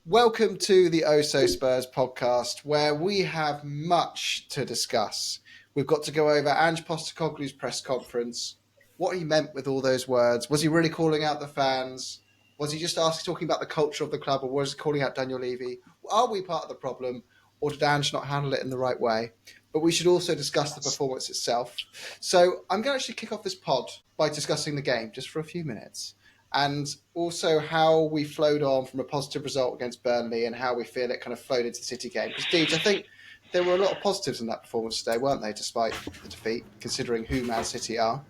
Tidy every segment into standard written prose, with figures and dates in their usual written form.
Welcome to the Oh So Spurs podcast, where we have much to discuss. We've got to go over Ange Postecoglou's press conference, what he meant with all those words. Was he really calling out the fans? Was he just talking about the culture of the club, or was he calling out Daniel Levy? Are we part of the problem, or did Ange not handle it in the right way? But we should also discuss the performance itself. So I'm going to actually kick off this pod by discussing the game just for a few minutes, and also how we flowed on from a positive result against Burnley and how we feel it kind of flowed into the City game. Because, Deej, I think there were a lot of positives in that performance today, weren't they, despite the defeat, considering who Man City are?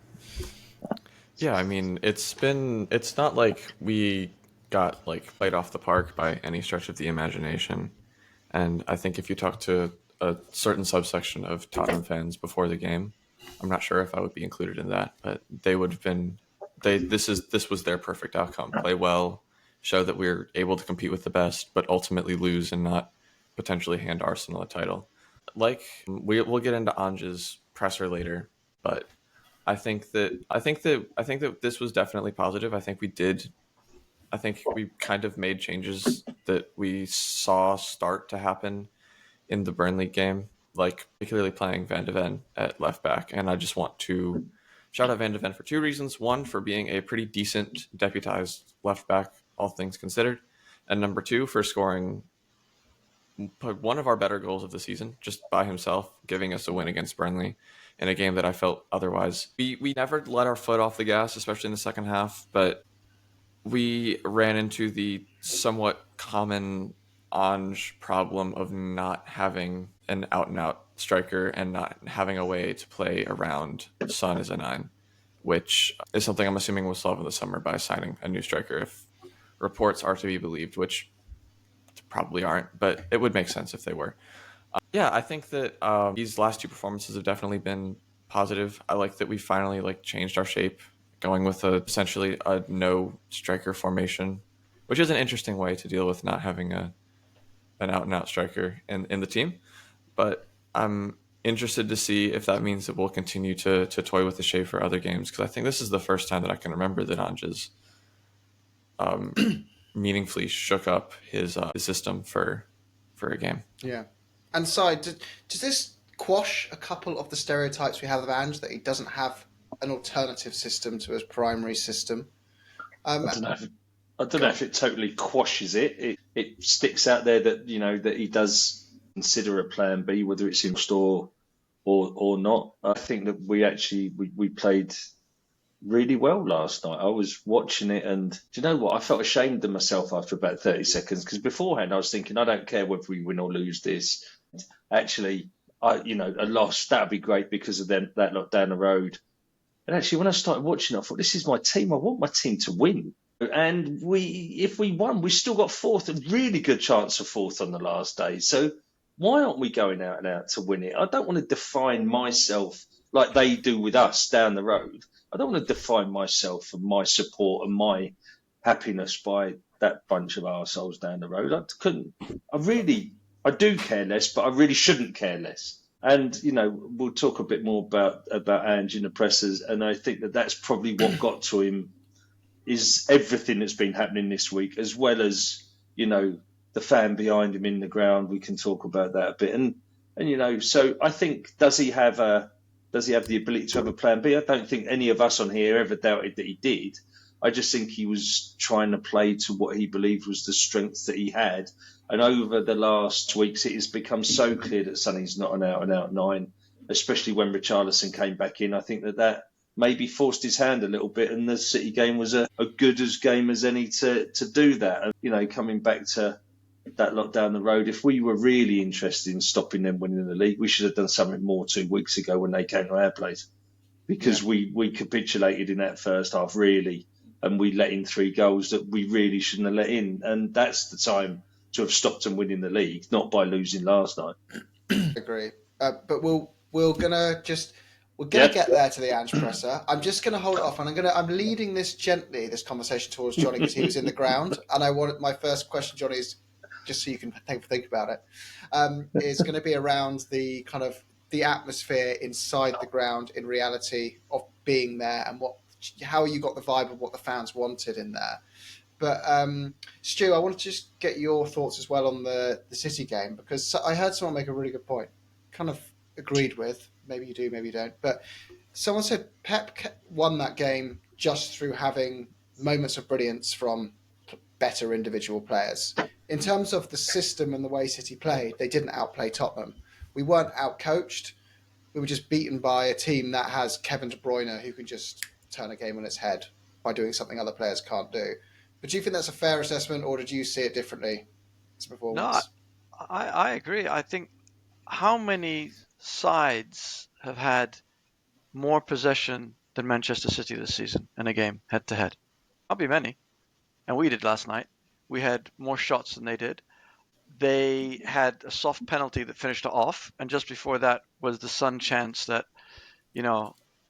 Yeah, I mean, it's not like we got played off the park by any stretch of the imagination. And I think if you talk to a certain subsection of Tottenham fans before the game, I'm not sure if I would be included in that, but they would have been. This was their perfect outcome: play well, show that we're able to compete with the best, but ultimately lose and not potentially hand Arsenal a title. We'll get into Ange's presser later, but I think that this was definitely positive. I think we kind of made changes that we saw start to happen in the Burnley game, like particularly playing Van de Ven at left back. And I just want to shout out Van de Ven for two reasons. One, for being a pretty decent deputized left back, all things considered. And number two, for scoring one of our better goals of the season just by himself, giving us a win against Burnley in a game that I felt otherwise. We never let our foot off the gas, especially in the second half, but we ran into the somewhat common Ange problem of not having an out-and-out striker and not having a way to play around Son as a 9, which is something I'm assuming we'll solve in the summer by signing a new striker if reports are to be believed, which probably aren't, but it would make sense if they were. I think that these last two performances have definitely been positive. I like that we finally changed our shape, going with essentially a no striker formation, which is an interesting way to deal with not having an out-and-out striker in the team. But I'm interested to see if that means that we'll continue to toy with the shape for other games, because I think this is the first time that I can remember that Ange's meaningfully shook up his system for a game. Yeah. And does this quash a couple of the stereotypes we have of Ange, that he doesn't have an alternative system to his primary system? I don't know if it totally quashes it. It sticks out there that that he does consider a plan B, whether it's in store or not. I think that we played really well last night. I was watching it, and do you know what? I felt ashamed of myself after about 30 seconds, because beforehand I was thinking, I don't care whether we win or lose this. Actually, a loss, that'd be great because of that lot down the road. And actually, when I started watching, I thought, this is my team. I want my team to win. And if we won, we still got fourth, a really good chance of fourth on the last day. So why aren't we going out and out to win it? I don't want to define myself like they do with us down the road. I don't want to define myself and my support and my happiness by that bunch of arseholes down the road. I do care less, but I really shouldn't care less. And, we'll talk a bit more about Ange in the pressers. And I think that that's probably what got to him, is everything that's been happening this week, as well as, the fan behind him in the ground. We can talk about that a bit. And so I think, does he have the ability to have a plan B? I don't think any of us on here ever doubted that he did. I just think he was trying to play to what he believed was the strength that he had. And over the last weeks, it has become so clear that Sonny's not an out-and-out 9, especially when Richarlison came back in. I think that maybe forced his hand a little bit, and the City game was a good as game as any to do that. And, coming back to that lot down the road, if we were really interested in stopping them winning the league, we should have done something more 2 weeks ago when they came to our place, because we capitulated in that first half, really, and we let in 3 goals that we really shouldn't have let in. And that's the time to have stopped them winning the league, not by losing last night. I agree. But we're gonna get there to the Ange presser. I'm just gonna hold it off, and I'm leading this conversation towards Johnny, because he was in the ground, and my first question, Johnny, is just so you can think about it, is going to be around the kind of the atmosphere inside the ground in reality of being there, and how you got the vibe of what the fans wanted in there. But Stu, I want to just get your thoughts as well on the City game, because I heard someone make a really good point, kind of agreed with. Maybe you do, maybe you don't. But someone said Pep won that game just through having moments of brilliance from better individual players. In terms of the system and the way City played, they didn't outplay Tottenham. We weren't outcoached. We were just beaten by a team that has Kevin De Bruyne, who can just turn a game on its head by doing something other players can't do. But do you think that's a fair assessment, or did you see it differently as a No, performance? I agree. I think how many sides have had more possession than Manchester City this season in a game head to head? Not be many. And we did last night. We had more shots than they did. They had a soft penalty that finished it off, and just before that was the Son chance that,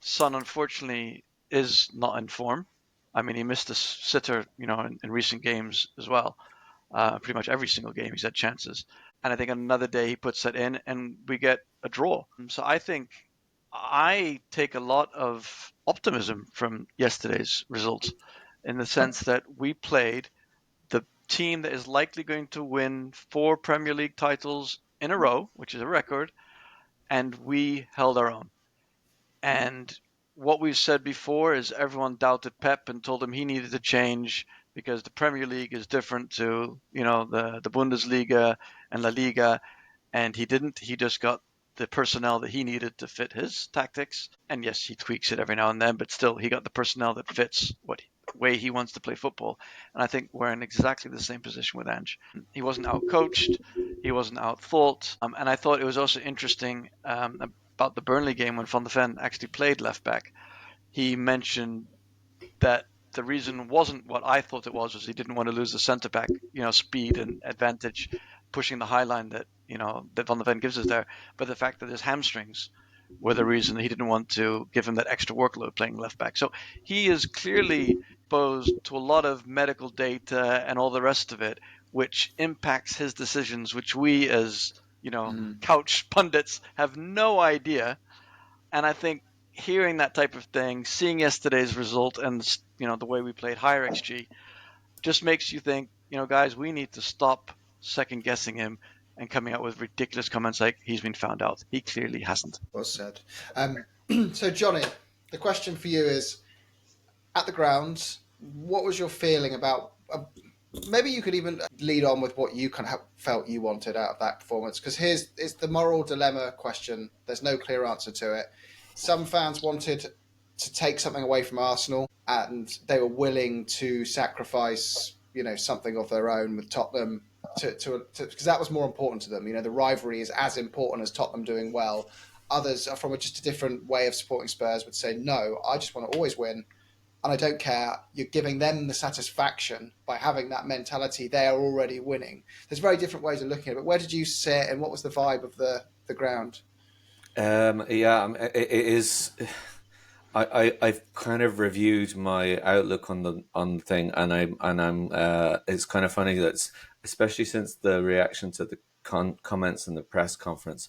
Son unfortunately is not in form. I mean, he missed a sitter, in recent games as well. Pretty much every single game he's had chances. And I think another day he puts that in and we get a draw. So I think I take a lot of optimism from yesterday's result in the sense that we played the team that is likely going to win 4 Premier League titles in a row, which is a record, and we held our own. And what we've said before is everyone doubted Pep and told him he needed to change because the Premier League is different to, the Bundesliga and La Liga. And he didn't. He just got the personnel that he needed to fit his tactics. And yes, he tweaks it every now and then, but still, he got the personnel that fits what way he wants to play football. And I think we're in exactly the same position with Ange. He wasn't out-coached. He wasn't out-thought. And I thought it was also interesting about the Burnley game when Van de Ven actually played left back. He mentioned that the reason wasn't what I thought it was he didn't want to lose the centre back, speed and advantage, pushing the high line that that Van de Ven gives us there, but the fact that his hamstrings were the reason he didn't want to give him that extra workload playing left back. So he is clearly exposed to a lot of medical data and all the rest of it, which impacts his decisions, which we as couch pundits have no idea. And I think hearing that type of thing, seeing yesterday's result, and the way we played higher XG, just makes you think, guys, we need to stop second guessing him and coming out with ridiculous comments like he's been found out. He clearly hasn't. Well said. So, Johnny, the question for you is: at the ground, what was your feeling about? Maybe you could even lead on with what you kind of felt you wanted out of that performance, because it's the moral dilemma question. There's no clear answer to it. Some fans wanted to take something away from Arsenal, and they were willing to sacrifice, something of their own with Tottenham because that was more important to them. The rivalry is as important as Tottenham doing well. Others, from just a different way of supporting Spurs, would say, no, I just want to always win. And I don't care. You're giving them the satisfaction by having that mentality. They are already winning. There's very different ways of looking at it. But where did you sit, and what was the vibe of the ground? It is. I've kind of reviewed my outlook on the thing, and I'm. It's kind of funny that, especially since the reaction to the comments in the press conference,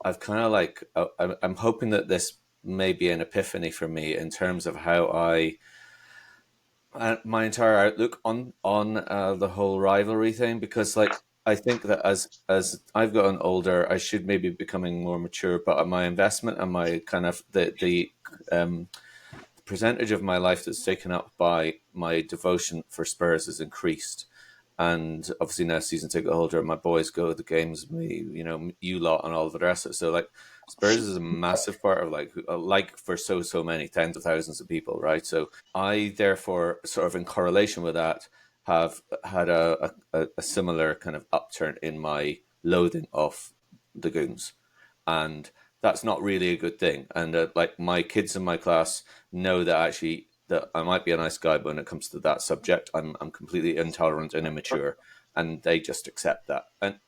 I've kind of I'm hoping that this may be an epiphany for me in terms of how my entire outlook on the whole rivalry thing, because I think that as I've gotten older, I should maybe be becoming more mature, but my investment and my kind of the percentage of my life that's taken up by my devotion for Spurs has increased. And obviously now season ticket holder, my boys go to the games, me, you lot and all of the rest of it. So Spurs is a massive part of for so many tens of thousands of people, right? So I therefore, sort of in correlation with that, have had a similar kind of upturn in my loathing of the Goons, and that's not really a good thing. And my kids in my class know that I might be a nice guy, but when it comes to that subject, I'm completely intolerant and immature, and they just accept that. But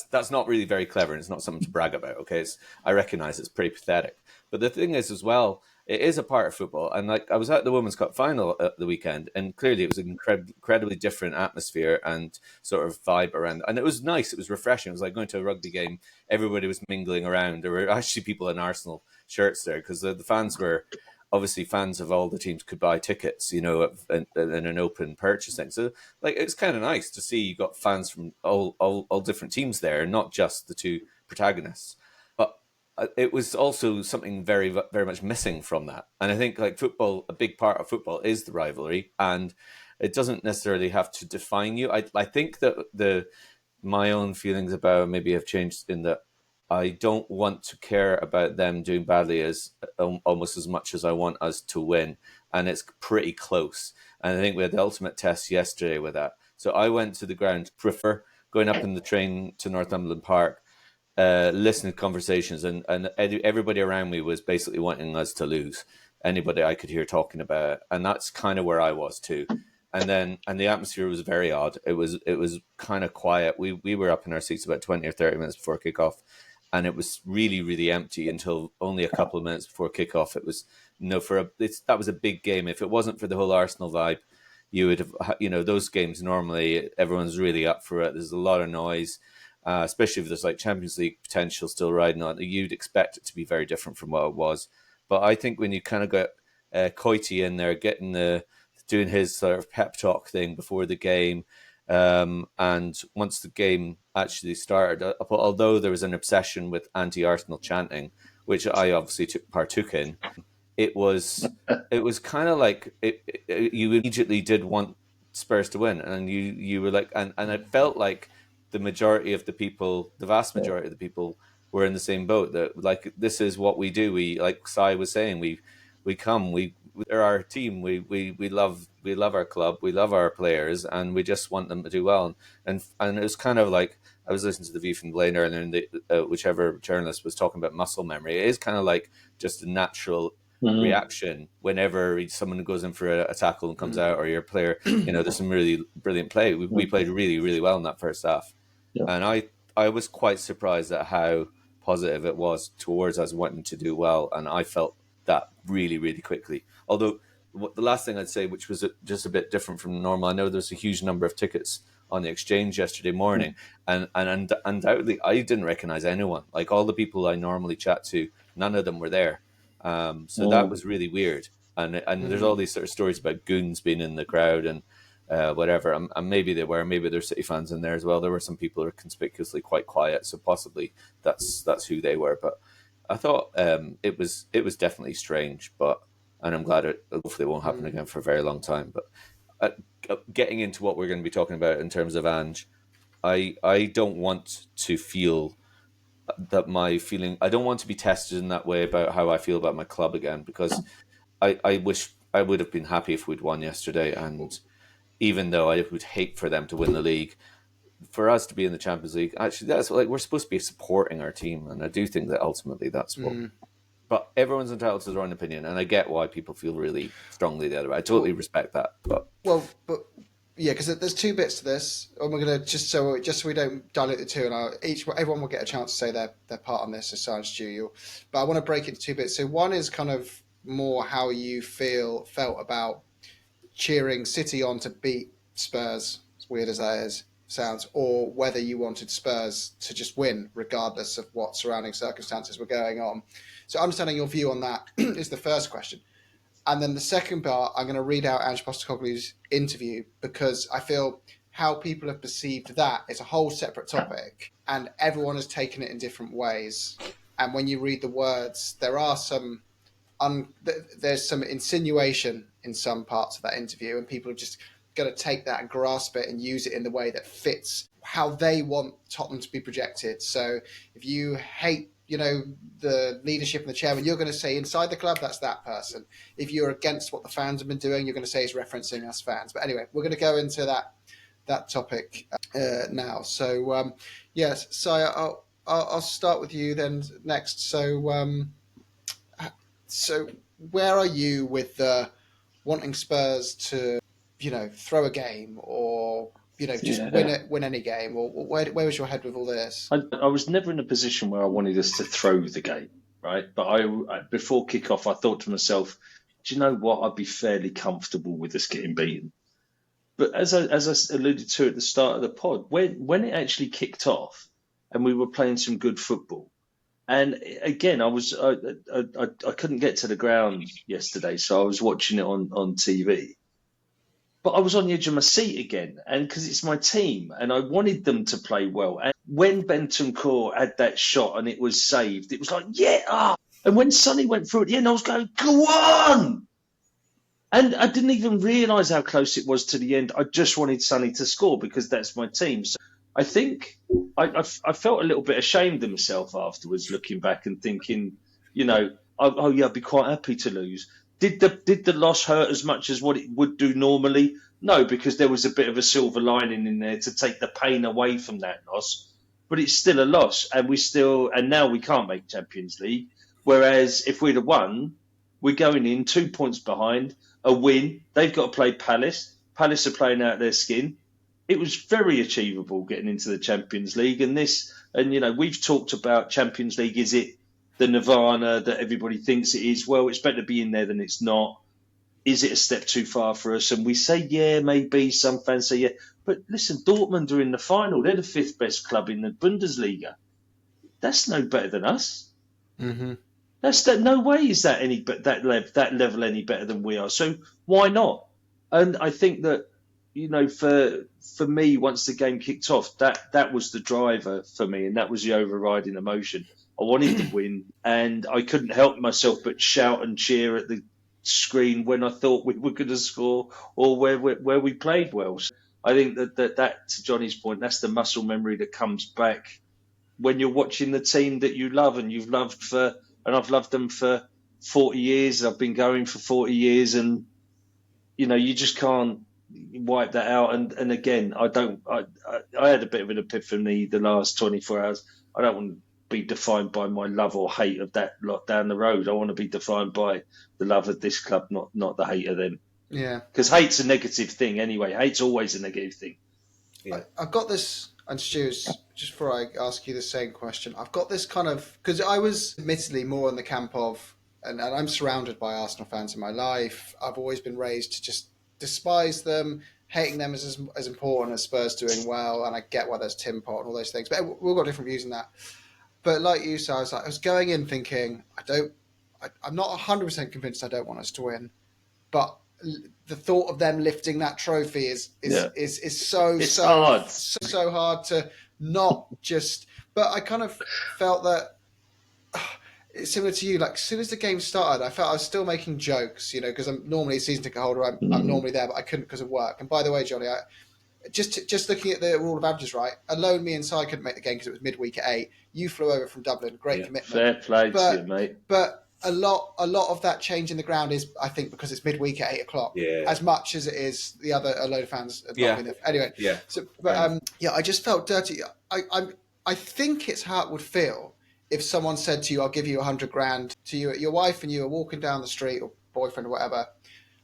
that's not really very clever, and it's not something to brag about. Okay, I recognize it's pretty pathetic. But the thing is, as well, it is a part of football. And I was at the Women's Cup final at the weekend, and clearly it was an incredibly different atmosphere and sort of vibe around. And it was nice. It was refreshing. It was like going to a rugby game. Everybody was mingling around. There were actually people in Arsenal shirts there because the fans were obviously fans of all the teams could buy tickets, in an open purchase thing. So like it's kind of nice to see you got fans from all different teams there, not just the two protagonists. But it was also something very, very much missing from that. And I think like football, a big part of football is the rivalry, and it doesn't necessarily have to define you. I think that my own feelings about maybe have changed in that I don't want to care about them doing badly as almost as much as I want us to win, and it's pretty close. And I think we had the ultimate test yesterday with that. So I went to the ground, prefer going up in the train to Northumberland Park, listening to conversations, and everybody around me was basically wanting us to lose. Anybody I could hear talking about it, and that's kind of where I was too. And the atmosphere was very odd. It was kind of quiet. We were up in our seats about 20 or 30 minutes before kickoff, and it was really, really empty until only a couple of minutes before kickoff. It was that was a big game. If it wasn't for the whole Arsenal vibe, you would have those games normally everyone's really up for it. There's a lot of noise, especially if there's like Champions League potential still riding on. You'd expect it to be very different from what it was. But I think when you kind of got Coity in there, doing his sort of pep talk thing before the game. And once the game actually started, although there was an obsession with anti-Arsenal chanting, which I obviously partook in, it was kind of like you immediately did want Spurs to win, and you were like, and it felt like the majority of the people, the vast majority of the people, were in the same boat. That like this is what we do. We, like Sai was saying, they're our team. We love our club. We love our players, and we just want them to do well. And it was kind of like I was listening to the View from the Lane earlier, and whichever journalist was talking about muscle memory. It is kind of like just a natural reaction whenever someone goes in for a tackle and comes out, or your player. There's some really brilliant play. We played really, really well in that first half, and I was quite surprised at how positive it was towards us wanting to do well, and I felt that really, really quickly. Although the last thing I'd say, which was just a bit different from normal, I know there's a huge number of tickets on the exchange yesterday morning, and undoubtedly I didn't recognize anyone. Like all the people I normally chat to, none of them were there. So that was really weird. And there's all these sort of stories about goons being in the crowd and whatever. And maybe they were, maybe there's City fans in there as well. There were some people who were conspicuously quite quiet, so possibly that's who they were. But I thought it was definitely strange, and I'm glad it hopefully won't happen again for a very long time. But getting into what we're going to be talking about in terms of Ange, I don't want to feel that I don't want to be tested in that way about how I feel about my club again, because I wish I would have been happy if we'd won yesterday, and even though I would hate for them to win the league, for us to be in the Champions League, actually, that's like we're supposed to be supporting our team, and I do think that ultimately that's what. But everyone's entitled to their own opinion, and I get why people feel really strongly the other way. I totally respect that. But yeah, because there's two bits to this, and we're gonna just so we don't dilute the two, and everyone will get a chance to say their part on this as Sarge Stu. But I want to break it into two bits. So one is kind of more how you felt about cheering City on to beat Spurs, as weird as that sounds, or whether you wanted Spurs to just win regardless of what surrounding circumstances were going on. So understanding your view on that is the first question. And then the second part, I'm going to read out Ange Postecoglou's interview, because I feel how people have perceived that is a whole separate topic, and everyone has taken it in different ways. And when you read the words, there's some insinuation in some parts of that interview, and people have just got to take that and grasp it and use it in the way that fits how they want Tottenham to be projected. So if you hate, the leadership and the chairman, you're going to say inside the club, that's that person. If you're against what the fans have been doing, you're going to say he's referencing us fans. But anyway, we're going to go into that topic now. So yes, so I'll start with you then next. So where are you with the wanting Spurs to, throw a game, or just win any game, or where was your head with all this? I was never in a position where I wanted us to throw the game, right? But I before kickoff, I thought to myself, do you know what? I'd be fairly comfortable with us getting beaten. But as I alluded to at the start of the pod, when it actually kicked off and we were playing some good football, And again, I couldn't get to the ground yesterday, so I was watching it on TV. But I was on the edge of my seat again, and because it's my team, and I wanted them to play well. And when Bentancur had that shot and it was saved, it was like, yeah. And when Sonny went through at the end, I was going, go on. And I didn't even realise how close it was to the end. I just wanted Sonny to score because that's my team. So I think I felt a little bit ashamed of myself afterwards, looking back and thinking, I'd be quite happy to lose. Did the loss hurt as much as what it would do normally? No, because there was a bit of a silver lining in there to take the pain away from that loss. But it's still a loss, and now we can't make Champions League. Whereas if we'd have won, we're going in 2 points behind, a win. They've got to play Palace. Palace are playing out their skin. It was very achievable getting into the Champions League. And we've talked about Champions League. Is it the nirvana that everybody thinks it is? Well, it's better to be in there than it's not. Is it a step too far for us? And we say, yeah, maybe. Some fans say, yeah. But listen, Dortmund are in the final. They're the 5th best club in the Bundesliga. That's no better than us. Mm-hmm. No way is that that level any better than we are. So why not? And I think that for me, once the game kicked off, that was the driver for me, and that was the overriding emotion. I wanted to win, and I couldn't help myself but shout and cheer at the screen when I thought we were going to score or where we played well. So I think that to Johnny's point, that's the muscle memory that comes back when you're watching the team that you love and you've loved and I've loved them for 40 years. I've been going for 40 years, and you just can't wipe that out. And again, I had a bit of an epiphany the last 24 hours. I don't want to be defined by my love or hate of that lot down the road. I want to be defined by the love of this club, not the hate of them. Yeah. Because hate's a negative thing anyway. Hate's always a negative thing. Yeah. I've got this, and Stu, just before I ask you the same question, I've got this kind of, because I was admittedly more in the camp of, and I'm surrounded by Arsenal fans in my life. I've always been raised to just despise them. Hating them is as important as Spurs doing well, and I get why there's Tim Pot and all those things. But we've got different views on that. But like you, so I was going in thinking, I'm not 100% convinced I don't want us to win, but the thought of them lifting that trophy is so hard to not just. But I kind of felt that it's similar to you. Like as soon as the game started, I felt I was still making jokes, because I'm normally a season ticket holder. I'm normally there, but I couldn't because of work. And by the way, Johnny, just looking at the rule of averages, right? Alone, me and Si couldn't make the game because it was midweek at 8. You flew over from Dublin. Great commitment. Fair play to you, mate. But a lot of that change in the ground is, I think, because it's midweek at 8 o'clock. Yeah. As much as it is a load of fans. Anyway. Yeah. So, but I just felt dirty. I think it's how it would feel if someone said to you, "I'll give you $100,000," to you, your wife, and you are walking down the street, or boyfriend, or whatever,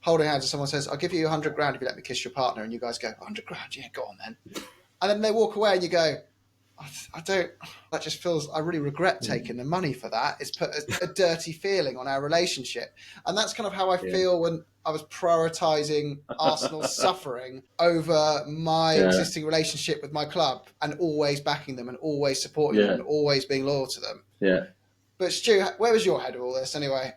holding hands, and someone says, "I'll give you $100,000 if you let me kiss your partner," and you guys go, "$100,000, yeah, go on then," and then they walk away, and you go, I don't. That just feels. I really regret taking the money for that. It's put a dirty feeling on our relationship, and that's kind of how I feel when I was prioritising Arsenal's suffering over my existing relationship with my club, and always backing them, and always supporting them, and always being loyal to them. Yeah. But Stu, where was your head of all this anyway?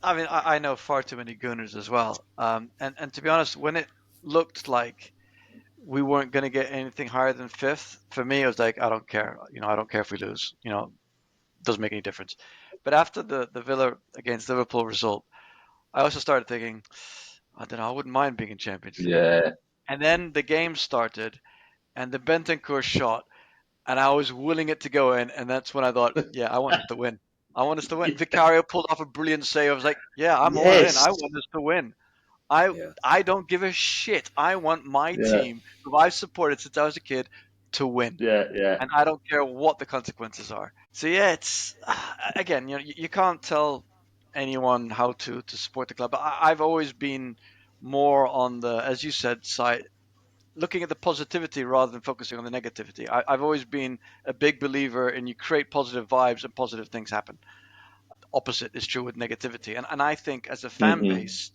I know far too many Gunners as well, and to be honest, when it looked like we weren't going to get anything higher than 5th, for me, it was like, I don't care. I don't care if we lose. Doesn't make any difference. But after the Villa against Liverpool result, I also started thinking, I don't know, I wouldn't mind being in Champions League. Yeah. And then the game started, and the Bentancur shot, and I was willing it to go in, and that's when I thought, yeah, I want us to win. I want us to win. Vicario pulled off a brilliant save. I was like, yeah, I'm all in. I want us to win. I don't give a shit. I want my team, who I've supported since I was a kid, to win. Yeah. And I don't care what the consequences are. So yeah, it's again, you can't tell anyone how to support the club. But I've always been more on the, as you said, side, looking at the positivity rather than focusing on the negativity. I've always been a big believer in you create positive vibes and positive things happen. Opposite is true with negativity. And I think as a fan base,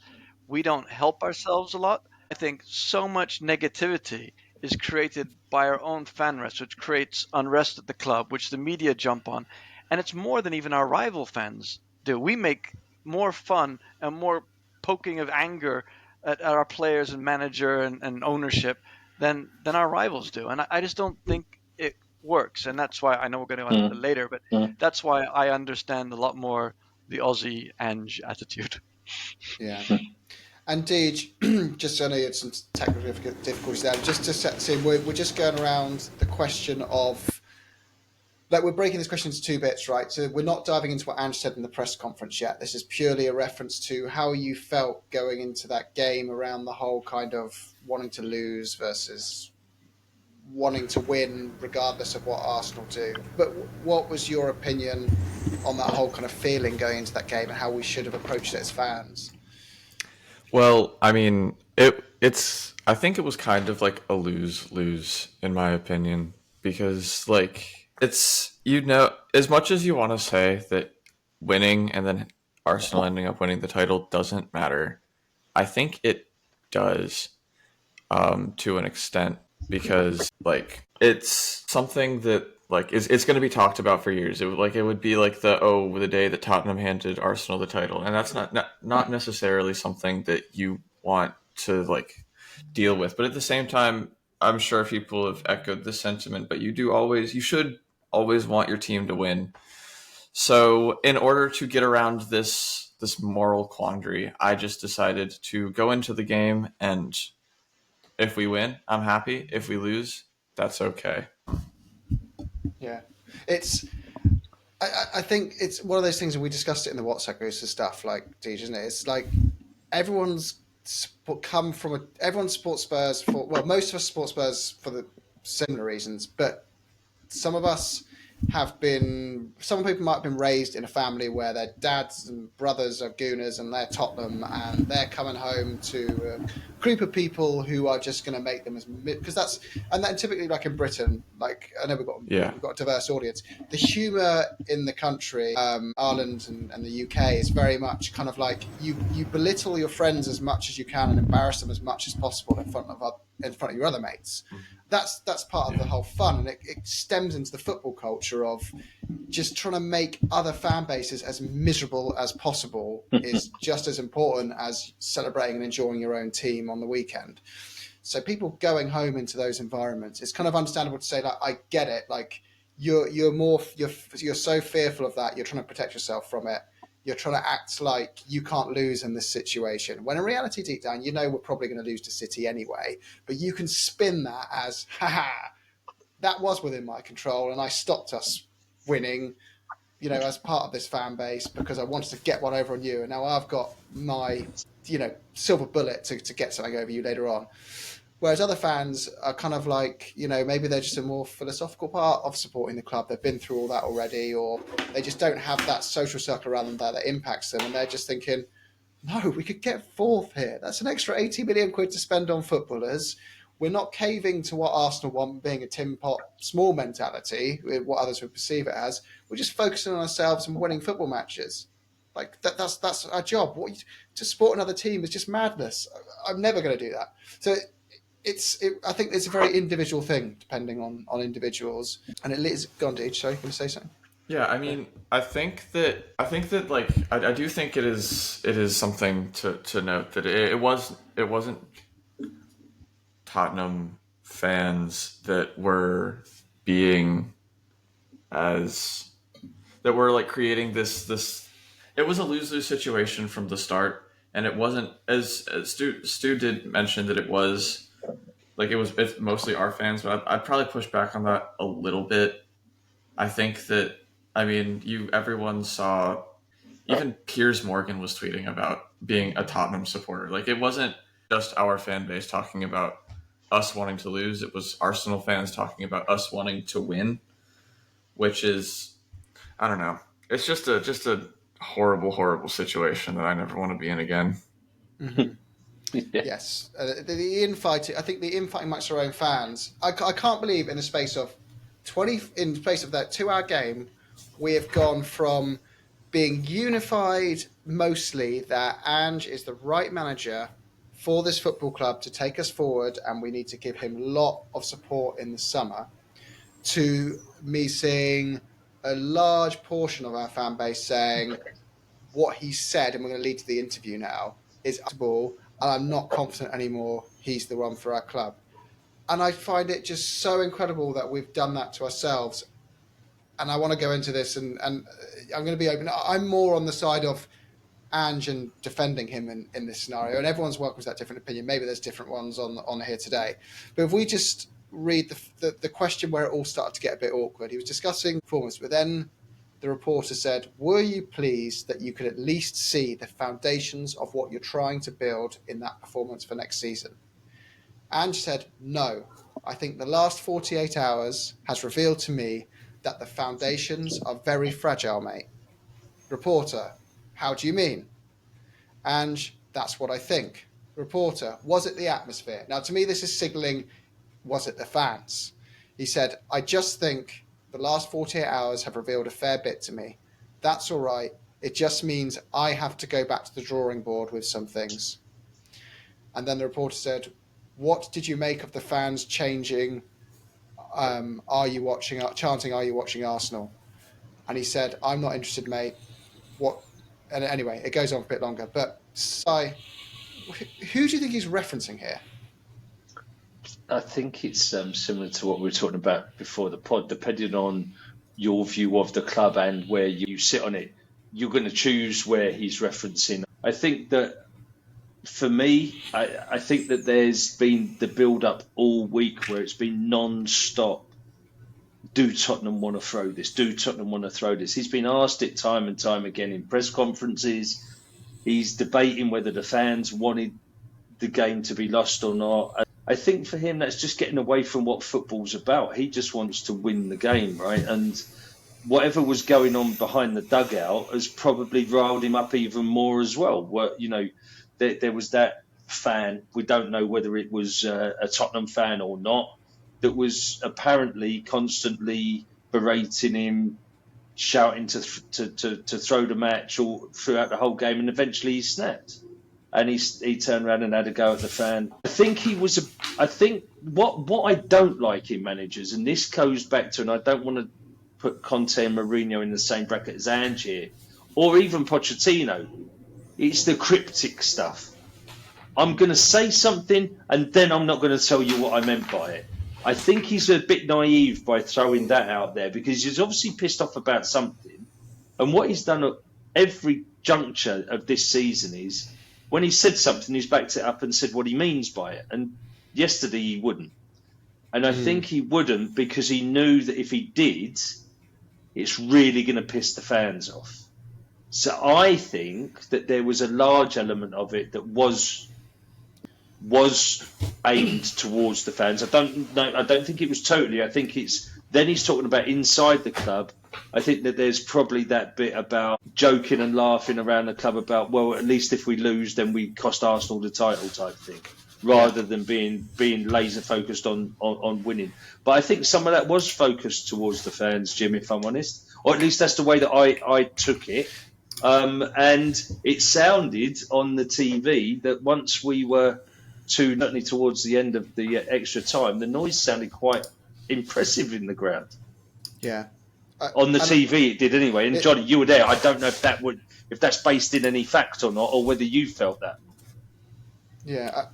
we don't help ourselves a lot. I think so much negativity is created by our own fan rest, which creates unrest at the club, which the media jump on. And it's more than even our rival fans do. We make more fun and more poking of anger at our players and manager and ownership than our rivals do. And I just don't think it works. And that's why, I know we're going to go into it later, but that's why I understand a lot more the Aussie Ange attitude. Yeah. And Deej, just I know you had some technical difficulties there. Just to set the scene, we're just going around the question of, like, we're breaking this question into two bits, right? So we're not diving into what Ange said in the press conference yet. This is purely a reference to how you felt going into that game around the whole kind of wanting to lose versus wanting to win, regardless of what Arsenal do. But what was your opinion on that whole kind of feeling going into that game and how we should have approached it as fans? Well, I mean, it's. I think it was kind of like a lose-lose in my opinion, because like it's, as much as you want to say that winning and then Arsenal ending up winning the title doesn't matter, I think it does, to an extent, because like it's something that like it's going to be talked about for years. It would be like the day that Tottenham handed Arsenal the title, and that's not necessarily something that you want to like deal with. But at the same time, I'm sure people have echoed this sentiment. But you should always want your team to win. So in order to get around this moral quandary, I just decided to go into the game, and if we win, I'm happy. If we lose, that's okay. Yeah, I think it's one of those things, and we discussed it in the WhatsApp groups and stuff, like, Deej, isn't it? It's like everyone's everyone supports Spurs for, well, most of us support Spurs for the similar reasons, but some people might have been raised in a family where their dads and brothers are Gooners and they're Tottenham, and they're coming home to a group of people who are just going to make them because that's, and that typically, like in Britain, like I know we've got a diverse audience. The humour in the country, Ireland and the UK, is very much kind of like you belittle your friends as much as you can and embarrass them as much as possible in front of your other mates. That's part of the whole fun, and it stems into the football culture of just trying to make other fan bases as miserable as possible is just as important as celebrating and enjoying your own team on the weekend. So people going home into those environments, it's kind of understandable to say, like, I get it, like you're so fearful of that, you're trying to protect yourself from it. You're trying to act like you can't lose in this situation, when in reality, deep down, we're probably going to lose to City anyway. But you can spin that as, that was within my control, and I stopped us winning, as part of this fan base, because I wanted to get one over on you, and now I've got my, silver bullet to get something over you later on. Whereas other fans are kind of like, maybe they're just a more philosophical part of supporting the club. They've been through all that already, or they just don't have that social circle around them that impacts them. And they're just thinking, no, we could get fourth here. That's an extra 80 million quid to spend on footballers. We're not caving to what Arsenal want, being a tin pot small mentality, what others would perceive it as. We're just focusing on ourselves and winning football matches. Like that's our job. To support another team is just madness. I'm never going to do that. So I think it's a very individual thing, depending on individuals. And it is. Go on, Deej. Sorry, you going to say something? Yeah, I mean, I think that like I do think it is something to note that it wasn't Tottenham fans that were like creating this. It was a lose-lose situation from the start, and it wasn't, as Stu did mention, that it's mostly our fans, but I'd probably push back on that a little bit. I think that, everyone saw, even Piers Morgan was tweeting about being a Tottenham supporter. Like, it wasn't just our fan base talking about us wanting to lose. It was Arsenal fans talking about us wanting to win, which is, I don't know. It's just a horrible, horrible situation that I never want to be in again. Mm-hmm. Yes, the infighting. I think the infighting amongst our own fans. I can't believe in the space of that 2-hour game, we have gone from being unified mostly that Ange is the right manager for this football club to take us forward, and we need to give him a lot of support in the summer, to me seeing a large portion of our fan base saying what he said, and we're going to lead to the interview now, is unacceptable, and I'm not confident anymore he's the one for our club. And I find it just so incredible that we've done that to ourselves. And I want to go into this, and I'm going to be open. I'm more on the side of Ange and defending him in this scenario, and everyone's welcome to that different opinion. Maybe there's different ones on here today. But if we just read the question where it all started to get a bit awkward, he was discussing performance, but then the reporter said, were you pleased that you could at least see the foundations of what you're trying to build in that performance for next season? Ange said, no, I think the last 48 hours has revealed to me that the foundations are very fragile, mate. Reporter, how do you mean? Ange, that's what I think. Reporter, was it the atmosphere? Now, to me, this is signalling, was it the fans? He said, I just think the last 48 hours have revealed a fair bit to me. That's all right. It just means I have to go back to the drawing board with some things. And then the reporter said, what did you make of the fans changing, chanting, are you watching Arsenal? And he said, I'm not interested, mate. What? And anyway, it goes on for a bit longer. But who do you think he's referencing here? I think it's similar to what we were talking about before the pod. Depending on your view of the club and where you sit on it, you're going to choose where he's referencing. I think that for me, I think that there's been the build-up all week where it's been non-stop. Do Tottenham want to throw this? Do Tottenham want to throw this? He's been asked it time and time again in press conferences. He's debating whether the fans wanted the game to be lost or not. I think for him, that's just getting away from what football's about. He just wants to win the game, right? And whatever was going on behind the dugout has probably riled him up even more as well. There was that fan, we don't know whether it was a Tottenham fan or not, that was apparently constantly berating him, shouting to throw the match all throughout the whole game, and eventually he snapped. And he turned around and had a go at the fan. I think what I don't like in managers, and this goes back to, and I don't want to put Conte and Mourinho in the same bracket as Ange here, or even Pochettino, it's the cryptic stuff. I'm going to say something, and then I'm not going to tell you what I meant by it. I think he's a bit naive by throwing that out there, because he's obviously pissed off about something. And what he's done at every juncture of this season is, when he said something, he's backed it up and said what he means by it. And yesterday he wouldn't. And I think he wouldn't because he knew that if he did, it's really going to piss the fans off. So I think that there was a large element of it that was aimed towards the fans. I don't think it was totally. I think then he's talking about inside the club. I think that there's probably that bit about joking and laughing around the club about, well, at least if we lose, then we cost Arsenal the title type thing, rather than being laser focused on winning. But I think some of that was focused towards the fans, Jim, if I'm honest, or at least that's the way that I took it. And it sounded on the TV that once we were certainly towards the end of the extra time, the noise sounded quite impressive in the ground. Yeah. On the TV, it did anyway. And Johnny, you were there. I don't know if that's based in any fact or not, or whether you felt that. Yeah,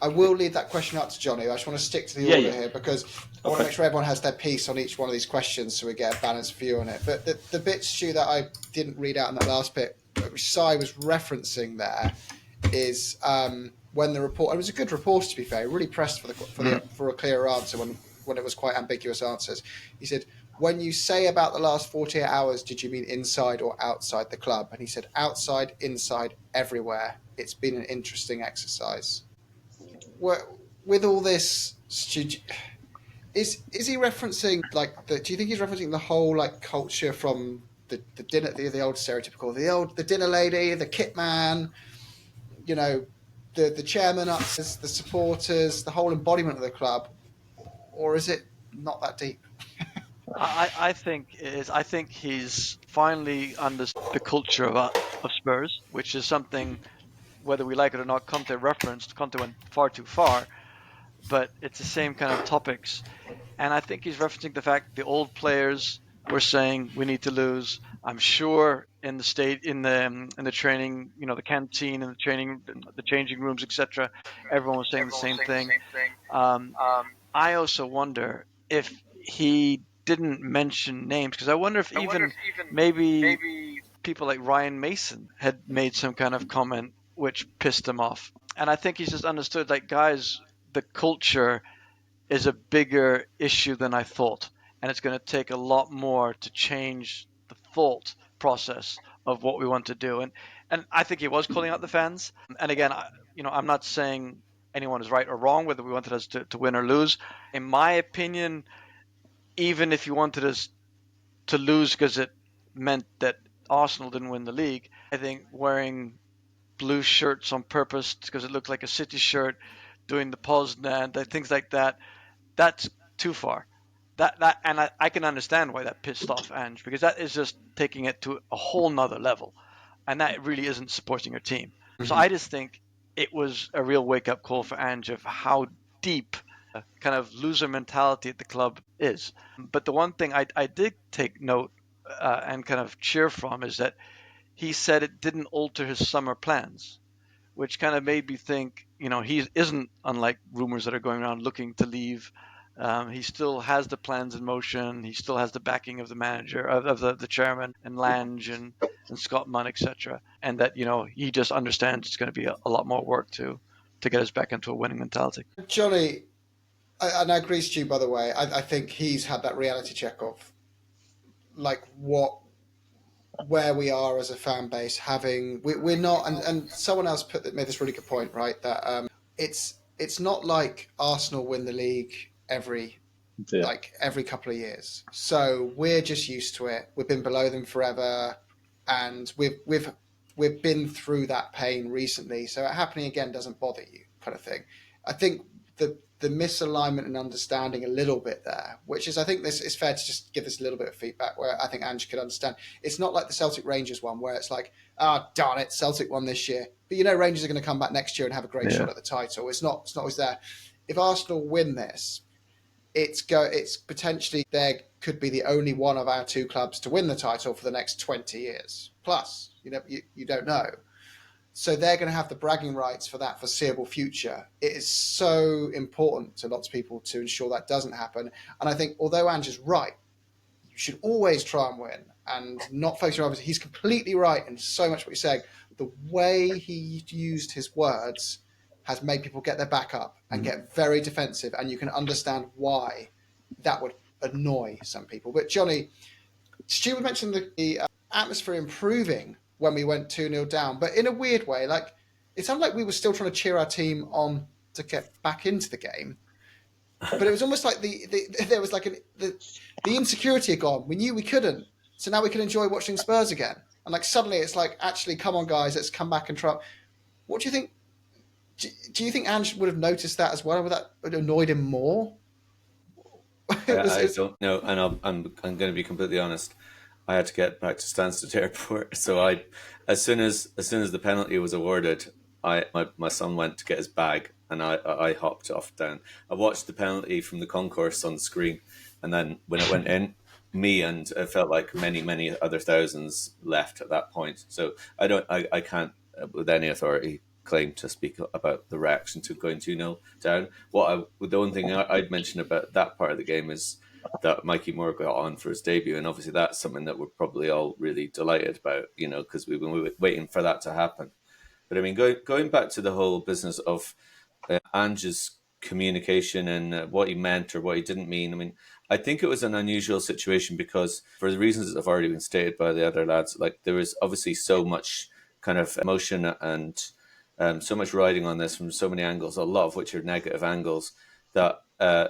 I will leave that question up to Johnny. I just want to stick to the order here because I want to make sure everyone has their piece on each one of these questions so we get a balanced view on it. But the bit, Stu, that I didn't read out in that last bit, which Si was referencing there, is when the report. It was a good report, to be fair. Really pressed for a clearer answer when it was quite ambiguous answers. He said, when you say about the last 48 hours, did you mean inside or outside the club? And he said, outside, inside, everywhere. It's been an interesting exercise. With all this, is he referencing do you think he's referencing the whole culture from the dinner, the old stereotypical, the dinner lady, the kit man, the chairman, the supporters, the whole embodiment of the club, or is it not that deep? I think it is. I think he's finally understood the culture of Spurs, which is something whether we like it or not, Conte referenced. Conte went far too far, but it's the same kind of topics. And I think he's referencing the fact the old players were saying we need to lose. I'm sure in the training, the canteen and the changing rooms, etc. Everyone was saying the same thing. I also wonder if he didn't mention names, because I wonder if even maybe people like Ryan Mason had made some kind of comment which pissed him off. And I think he's just understood, like, guys, the culture is a bigger issue than I thought, and it's going to take a lot more to change the thought process of what we want to do. And I think he was calling out the fans. And again, I'm not saying anyone is right or wrong whether we wanted us to win or lose. In my opinion, even if you wanted us to lose because it meant that Arsenal didn't win the league, I think wearing blue shirts on purpose because it looked like a City shirt, doing the Poznan, things like that, that's too far. And I can understand why that pissed off Ange, because that is just taking it to a whole nother level, and that really isn't supporting your team. Mm-hmm. So I just think it was a real wake-up call for Ange of how deep kind of loser mentality at the club is. But the one thing I did take note and kind of cheer from is that he said it didn't alter his summer plans, which kind of made me think, he isn't unlike rumors that are going around looking to leave. He still has the plans in motion. He still has the backing of the manager, of the chairman, and Lange and Scott Munn, etc. And that, he just understands it's going to be a lot more work to get us back into a winning mentality. Johnny, and I agree with you, by the way. I think he's had that reality check of, like, where we are as a fan base. We're not, and someone else made this really good point, right? That it's not like Arsenal win the league every couple of years. So we're just used to it. We've been below them forever, and we've been through that pain recently. So it happening again doesn't bother you, kind of thing. I think the misalignment and understanding a little bit there, which is, I think this is fair to just give this a little bit of feedback where I think Ange could understand. It's not like the Celtic Rangers one where it's like, darn it, Celtic won this year. But Rangers are going to come back next year and have a great shot at the title. It's not always there. If Arsenal win this, it's potentially there could be the only one of our two clubs to win the title for the next 20 years. Plus, you don't know. So they're going to have the bragging rights for that foreseeable future. It is so important to lots of people to ensure that doesn't happen. And I think, although Ange is right, you should always try and win and not focus on others. He's completely right in so much what he's saying. The way he used his words has made people get their back up and get very defensive, and you can understand why that would annoy some people. But Johnny, Stuart mentioned the atmosphere improving when we went 2-0 down, but in a weird way, like, it sounded like we were still trying to cheer our team on to get back into the game. But it was almost like there was like the insecurity had gone. We knew we couldn't, so now we can enjoy watching Spurs again. And like suddenly it's like, actually, come on, guys, let's come back and try. What do you think? Do you think Ange would have noticed that as well? Would that have annoyed him more? I don't know, and I'm going to be completely honest. I had to get back to Stansted Airport, so as soon as the penalty was awarded, my son went to get his bag, and I hopped off down. I watched the penalty from the concourse on the screen, and then when it went in, me and it felt like many other thousands left at that point. So I can't with any authority claim to speak about the reaction to going 2-0 down. The only thing I'd mention about that part of the game is that Mikey Moore got on for his debut, and obviously that's something that we're probably all really delighted about, because we've been waiting for that to happen. But I mean, going back to the whole business of Ange's communication and what he meant or what he didn't mean, I mean, I think it was an unusual situation because, for the reasons that have already been stated by the other lads, like, there was obviously so much kind of emotion and so much riding on this from so many angles, a lot of which are negative angles, that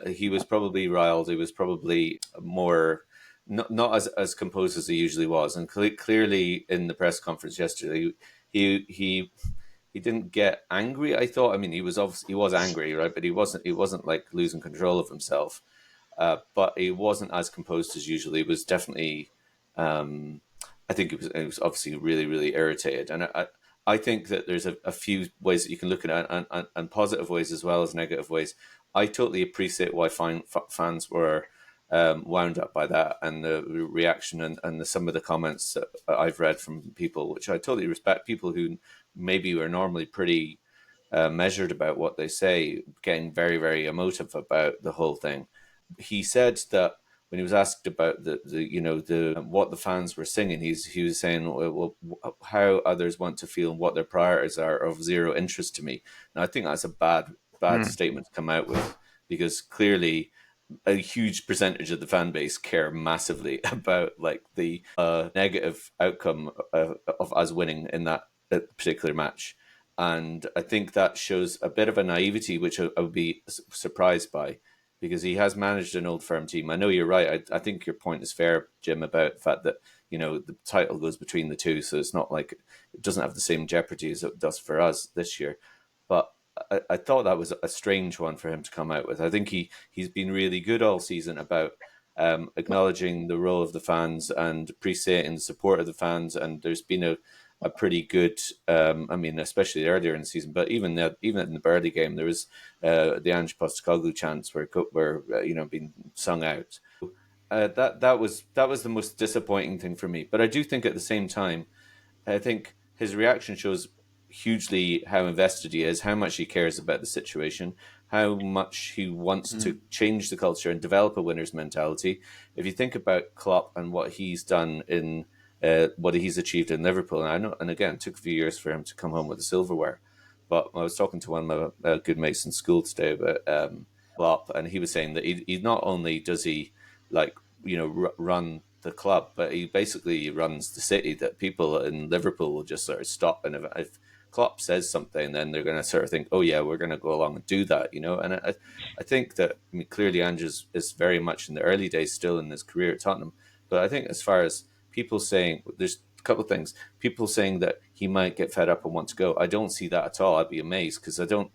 he was probably riled. He was probably more not as composed as he usually was, and clearly in the press conference yesterday, he didn't get angry. I thought. I mean, he was angry, right? But he wasn't like losing control of himself. But he wasn't as composed as usual. He was definitely. I think he was obviously really, really irritated, and I think that there's a few ways that you can look at it, and positive ways as well as negative ways. I totally appreciate why fans were wound up by that, and the reaction and some of the comments that I've read from people, which I totally respect. People who maybe were normally pretty measured about what they say, getting very, very emotive about the whole thing. He said that when he was asked about the what the fans were singing, he was saying, well, how others want to feel and what their priorities are of zero interest to me. And I think that's a bad statement to come out with, because clearly a huge percentage of the fan base care massively about like the negative outcome of us winning in that particular match. And I think that shows a bit of a naivety, which I would be surprised by, because he has managed an old firm team. I know you're right. I think your point is fair, Jim, about the fact that, the title goes between the two. So it's not like it doesn't have the same jeopardy as it does for us this year. But I thought that was a strange one for him to come out with. I think he's been really good all season about acknowledging the role of the fans and appreciating the support of the fans. And there's been a pretty good, especially earlier in the season, but even in the Burnley game, there was the Ange Postecoglou chants were being sung out. That was the most disappointing thing for me. But I do think at the same time, I think his reaction shows hugely how invested he is, how much he cares about the situation, how much he wants to change the culture and develop a winner's mentality. If you think about Klopp and what he's done in what he's achieved in Liverpool, and I know, and again, it took a few years for him to come home with the silverware. But I was talking to one of my good mates in school today about Klopp, and he was saying that he not only does he run the club, but he basically runs the city. That people in Liverpool will just sort of stop, and if Klopp says something, then they're going to sort of think, oh yeah, we're going to go along and do that, And I think that, clearly Ange is very much in the early days still in his career at Tottenham, but I think as far as people saying, there's a couple of things. People saying that he might get fed up and want to go. I don't see that at all. I'd be amazed, because I don't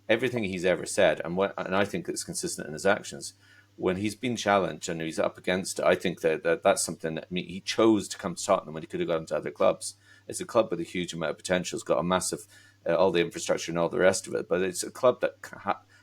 everything he's ever said, and I think it's consistent in his actions. When he's been challenged and he's up against it, I think that's something that he chose to come to Tottenham when he could have gone to other clubs. It's a club with a huge amount of potential. It's got a massive, all the infrastructure and all the rest of it. But it's a club that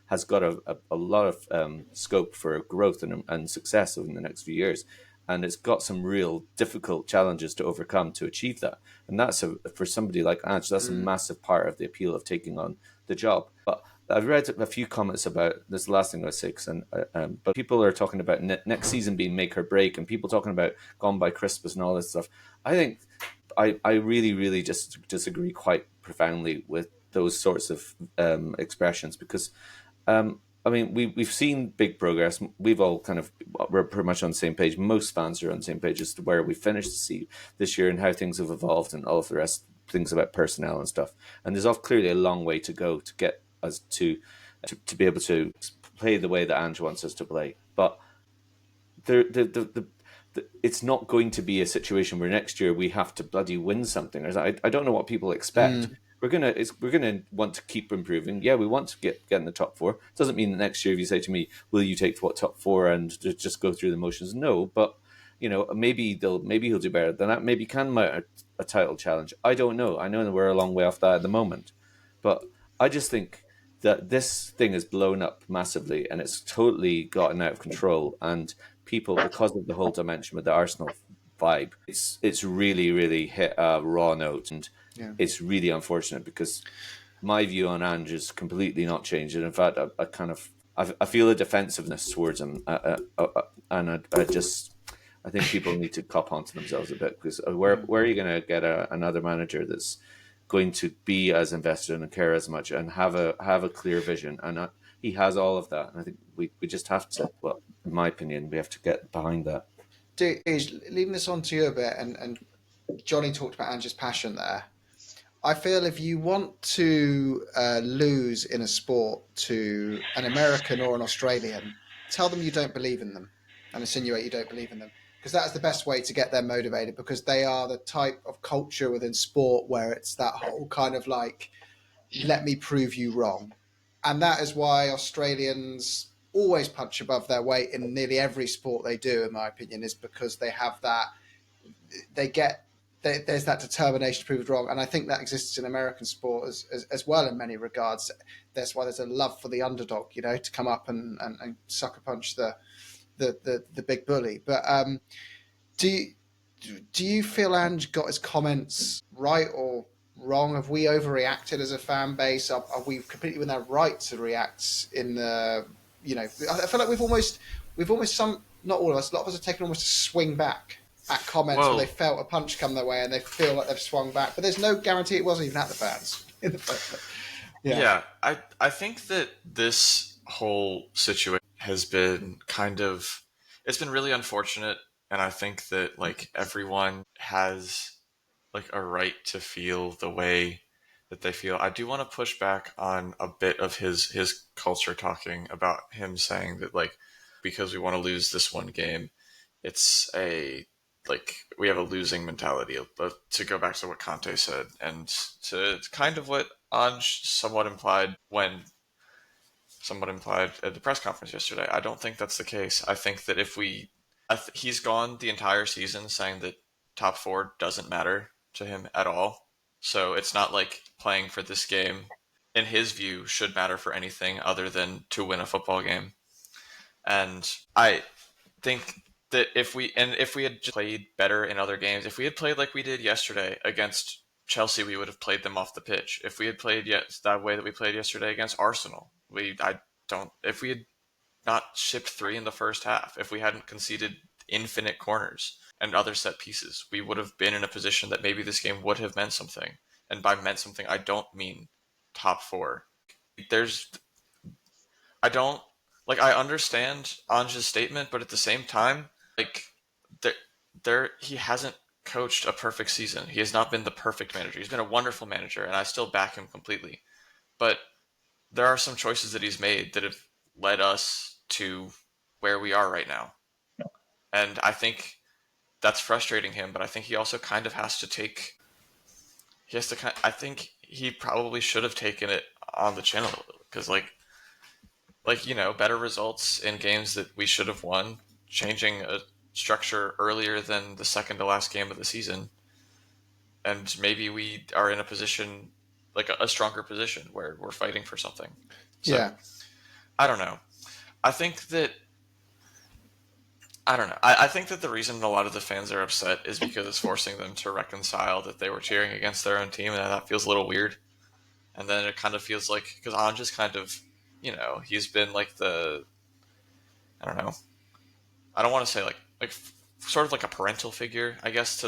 has got a lot of scope for growth and success over the next few years. And it's got some real difficult challenges to overcome to achieve that. And that's for somebody like Ange, that's a massive part of the appeal of taking on the job. But I've read a few comments about this. The last thing I was say, but people are talking about next season being make or break, and people talking about gone by Christmas and all this stuff. I think I really, really just disagree quite profoundly with those sorts of expressions, because we've seen big progress. We've all we're pretty much on the same page. Most fans are on the same page as to where we finished to see this year and how things have evolved and all of the rest, things about personnel and stuff. And there's clearly a long way to go to get us to be able to play the way that Ange wants us to play. But it's not going to be a situation where next year we have to bloody win something. I don't know what people expect. We're gonna want to keep improving. Yeah, we want to get in the top four. Doesn't mean that next year, if you say to me, "Will you take top four and just go through the motions?" No, but maybe he'll do better than that. Maybe can mount a title challenge. I don't know. I know that we're a long way off that at the moment, but I just think that this thing has blown up massively and it's totally gotten out of control. And people, because of the whole dimension with the Arsenal vibe, it's really, really hit a raw note, and it's really unfortunate, because my view on Ange is completely not changed. And in fact, I feel a defensiveness towards him, and I think people need to cop onto themselves a bit, because where are you going to get another manager that's going to be as invested and care as much and have a clear vision? And he has all of that, and I think we just have to. Well, in my opinion, we have to get behind that. Leaving this on to you a bit, and Johnny talked about Ange's passion there. I feel if you want to lose in a sport to an American or an Australian, tell them you don't believe in them and insinuate you don't believe in them, because that's the best way to get them motivated, because they are the type of culture within sport where it's that whole kind of like, let me prove you wrong. And that is why Australians always punch above their weight in nearly every sport they do, in my opinion, is because they have that, they get there's that determination to prove it wrong, and I think that exists in American sport as well in many regards. That's why there's a love for the underdog, to come up and sucker punch the big bully. But do you feel Ange got his comments right or wrong? Have we overreacted as a fan base? Are we completely within our right to react in the? I feel like we've almost some, not all of us, a lot of us have taken almost a swing back at comments where they felt a punch come their way and they feel like they've swung back, but there's no guarantee it wasn't even at the fans in the first place. Yeah, I think that this whole situation has been it's been really unfortunate, and I think that like everyone has like a right to feel the way that they feel. I do want to push back on a bit of his culture talking about him saying that like because we want to lose this one game, it's we have a losing mentality. But to go back to what Conte said, and to kind of what Ange somewhat implied at the press conference yesterday, I don't think that's the case. I think that he's gone the entire season saying that top four doesn't matter to him at all. So it's not like playing for this game, in his view, should matter for anything other than to win a football game. And I think that if we had just played better in other games, if we had played like we did yesterday against Chelsea, we would have played them off the pitch. If we had played that way that we played yesterday against Arsenal, if we had not shipped 3 in the first half, if we hadn't conceded infinite corners and other set pieces, we would have been in a position that maybe this game would have meant something. And by meant something, I don't mean top 4. I understand Ange's statement, but at the same time, he hasn't coached a perfect season. He has not been the perfect manager. He's been a wonderful manager, and I still back him completely. But there are some choices that he's made that have led us to where we are right now. And I think that's frustrating him, but I think he also kind of has to I think he probably should have taken it on the chin a little, because better results in games that we should have won, changing a structure earlier than the second to last game of the season. And maybe we are in a position, like a stronger position where we're fighting for something. So, yeah. I don't know. I think that the reason a lot of the fans are upset is because it's forcing them to reconcile that they were cheering against their own team, and that feels a little weird. And then it kind of feels like, because Ange is kind of, he's been like I don't know. I don't want to say like sort of like a parental figure, I guess,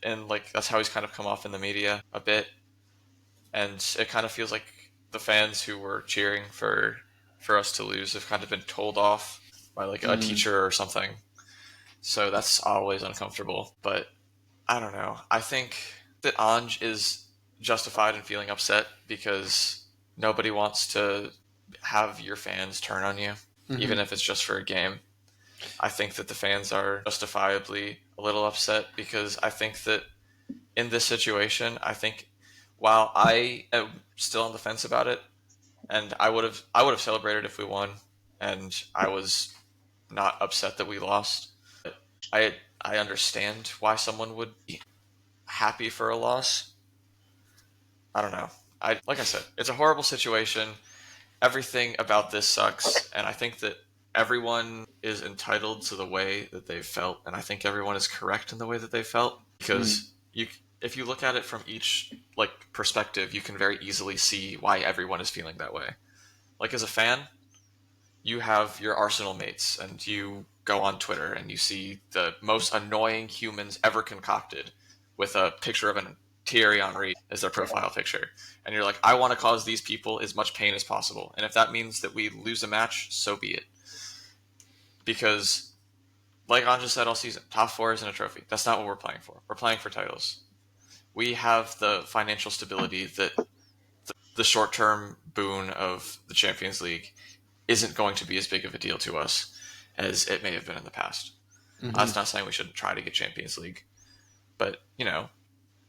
and like that's how he's kind of come off in the media a bit. And it kind of feels like the fans who were cheering for us to lose have kind of been told off by like a teacher or something. So that's always uncomfortable. But I don't know. I think that Ange is justified in feeling upset because nobody wants to have your fans turn on you, even if it's just for a game. I think that the fans are justifiably a little upset because I think that in this situation, while I am still on the fence about it, and I would have celebrated if we won, and I was not upset that we lost. But I understand why someone would be happy for a loss. I don't know. Like I said, it's a horrible situation. Everything about this sucks, and I think that everyone is entitled to the way that they've felt, and I think everyone is correct in the way that they felt, because if you look at it from each perspective, you can very easily see why everyone is feeling that way. Like, as a fan, you have your Arsenal mates, and you go on Twitter and you see the most annoying humans ever concocted with a picture of an Thierry Henry as their profile picture. And you're like, I want to cause these people as much pain as possible. And if that means that we lose a match, so be it. Because, like Ange said all season, top 4 isn't a trophy. That's not what we're playing for. We're playing for titles. We have the financial stability that the short-term boon of the Champions League isn't going to be as big of a deal to us as it may have been in the past. That's not saying we shouldn't try to get Champions League. But,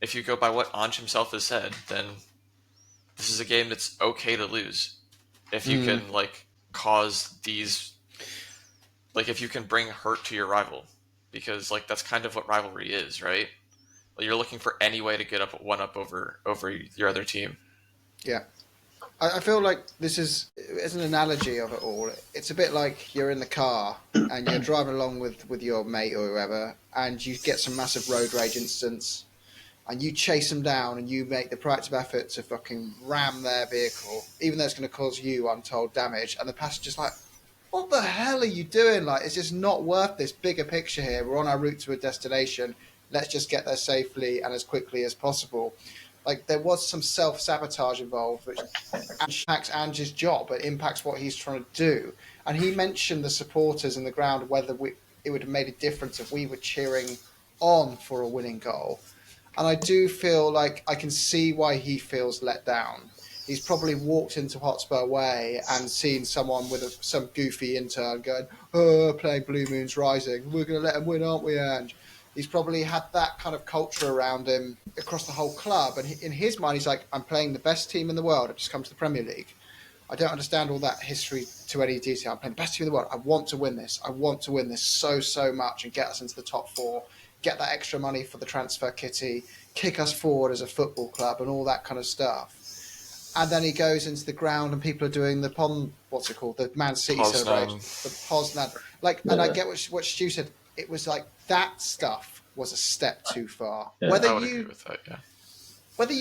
if you go by what Ange himself has said, then this is a game that's okay to lose. If you can, cause these... if you can bring hurt to your rival. Because, that's kind of what rivalry is, right? You're looking for any way to get one up over your other team. Yeah. I feel like this is, as an analogy of it all, it's a bit like you're in the car and you're driving along with your mate or whoever, and you get some massive road rage incidents, and you chase them down and you make the proactive effort to fucking ram their vehicle, even though it's going to cause you untold damage, and the passenger's like, what the hell are you doing? Like, it's just not worth this bigger picture here. We're on our route to a destination. Let's just get there safely and as quickly as possible. Like, there was some self-sabotage involved, which impacts Ange's job. It impacts what he's trying to do. And he mentioned the supporters in the ground, whether it would have made a difference if we were cheering on for a winning goal. And I do feel like I can see why he feels let down. He's probably walked into Hotspur Way and seen someone with some goofy intern going, playing Blue Moon's Rising. We're going to let him win, aren't we, Ange? He's probably had that kind of culture around him across the whole club. And in his mind, he's like, I'm playing the best team in the world. I've just come to the Premier League. I don't understand all that history to any detail. I'm playing the best team in the world. I want to win this. I want to win this so much and get us into the top four, get that extra money for the transfer kitty, kick us forward as a football club and all that kind of stuff. And then he goes into the ground and people are doing the the Man City celebration, the Poznan. And I get what Stu said. It was like that stuff was a step too far. Yeah, I would agree with that, yeah. Whether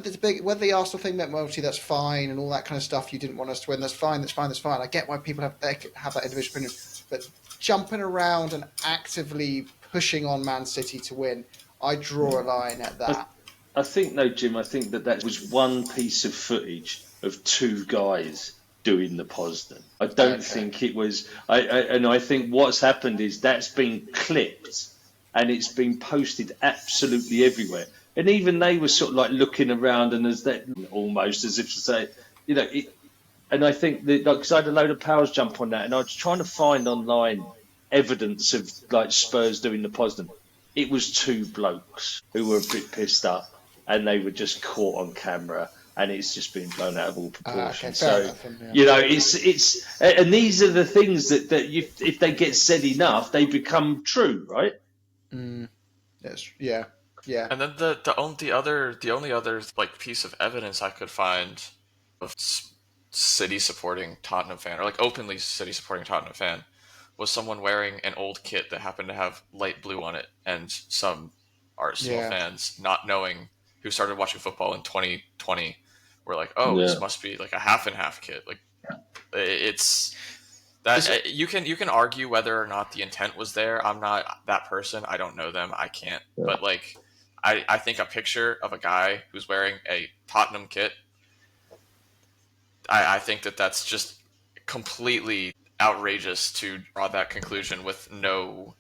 the Arsenal thing meant loyalty, that's fine, and all that kind of stuff. You didn't want us to win, that's fine. I get why people have that individual opinion, but jumping around and actively pushing on Man City to win, I draw a line at that. I think, no, Jim, I think that was one piece of footage of two guys doing the Poznan. I don't think it was. I think what's happened is that's been clipped and it's been posted absolutely everywhere. And even they were sort of like looking around and almost as if to say, and I think that, because I had a load of powers jump on that, and I was trying to find online evidence of like Spurs doing the Poznan. It was two blokes who were a bit pissed up, and they were just caught on camera, and it's just been blown out of all proportion. It's and these are the things that if they get said enough, they become true, right? Yes, yeah. And then the only other like piece of evidence I could find of City supporting Tottenham fan, or like openly City supporting Tottenham fan, was someone wearing an old kit that happened to have light blue on it, and some Arsenal fans, not knowing, who started watching football in 2020, were like, this must be like a half and half kit. Like, it's that you can argue whether or not the intent was there. I'm not that person. I don't know them. I can't. Yeah. But like, I think a picture of a guy who's wearing a Tottenham kit, I think that's just completely outrageous to draw that conclusion with no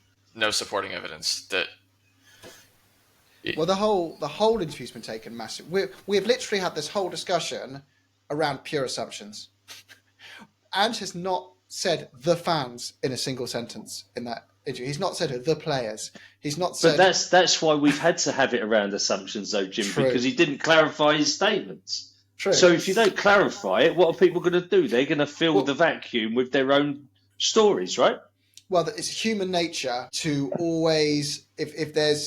supporting evidence. Well, the whole interview's been taken massive. We've literally had this whole discussion around pure assumptions. Ange has not said the fans in a single sentence in that interview. He's not said the players. He's not said. But that's why we've had to have it around assumptions, though, Jim, because he didn't clarify his statements. True. So if you don't clarify it, what are people going to do? They're going to fill the vacuum with their own stories, right? Well, it's human nature to always, if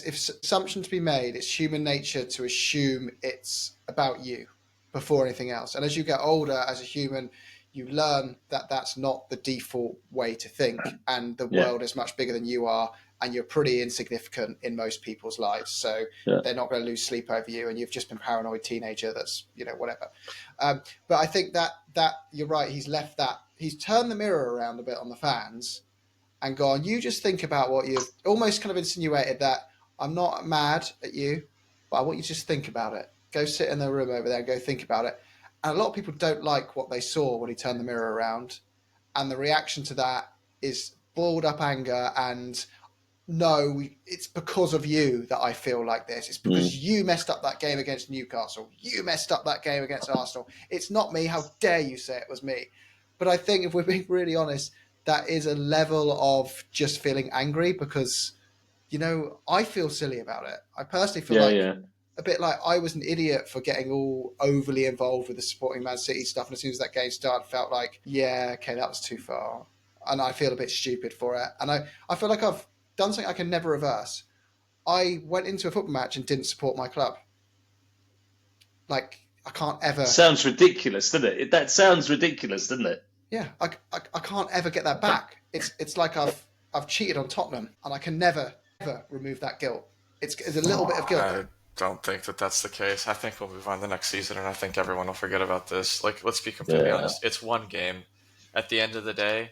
assumption to be made, it's human nature to assume it's about you before anything else. And as you get older as a human, you learn that that's not the default way to think, and the world is much bigger than you are, and you're pretty insignificant in most people's lives. So they're not going to lose sleep over you, and you've just been a paranoid teenager that's, whatever. But I think that you're right. He's turned the mirror around a bit on the fans and gone, you just think about what you've almost kind of insinuated that I'm not mad at you, but I want you to just think about it. Go sit in the room over there and go think about it. And a lot of people don't like what they saw when he turned the mirror around. And the reaction to that is boiled up anger and, no, it's because of you that I feel like this. It's because you messed up that game against Newcastle. You messed up that game against Arsenal. It's not me. How dare you say it was me? But I think if we're being really honest, that is a level of just feeling angry because, I feel silly about it. I personally feel a bit like I was an idiot for getting all overly involved with the supporting Man City stuff. And as soon as that game started, felt like, that was too far. And I feel a bit stupid for it. And I feel like I've done something I can never reverse. I went into a football match and didn't support my club. Like, I can't ever. Sounds ridiculous, doesn't it? That sounds ridiculous, doesn't it? Yeah, I can't ever get that back. It's like I've cheated on Tottenham, and I can never ever remove that guilt. It's a little bit of guilt. I don't think that that's the case. I think we'll move on to next season, and I think everyone will forget about this. Like, let's be completely honest. It's one game. At the end of the day,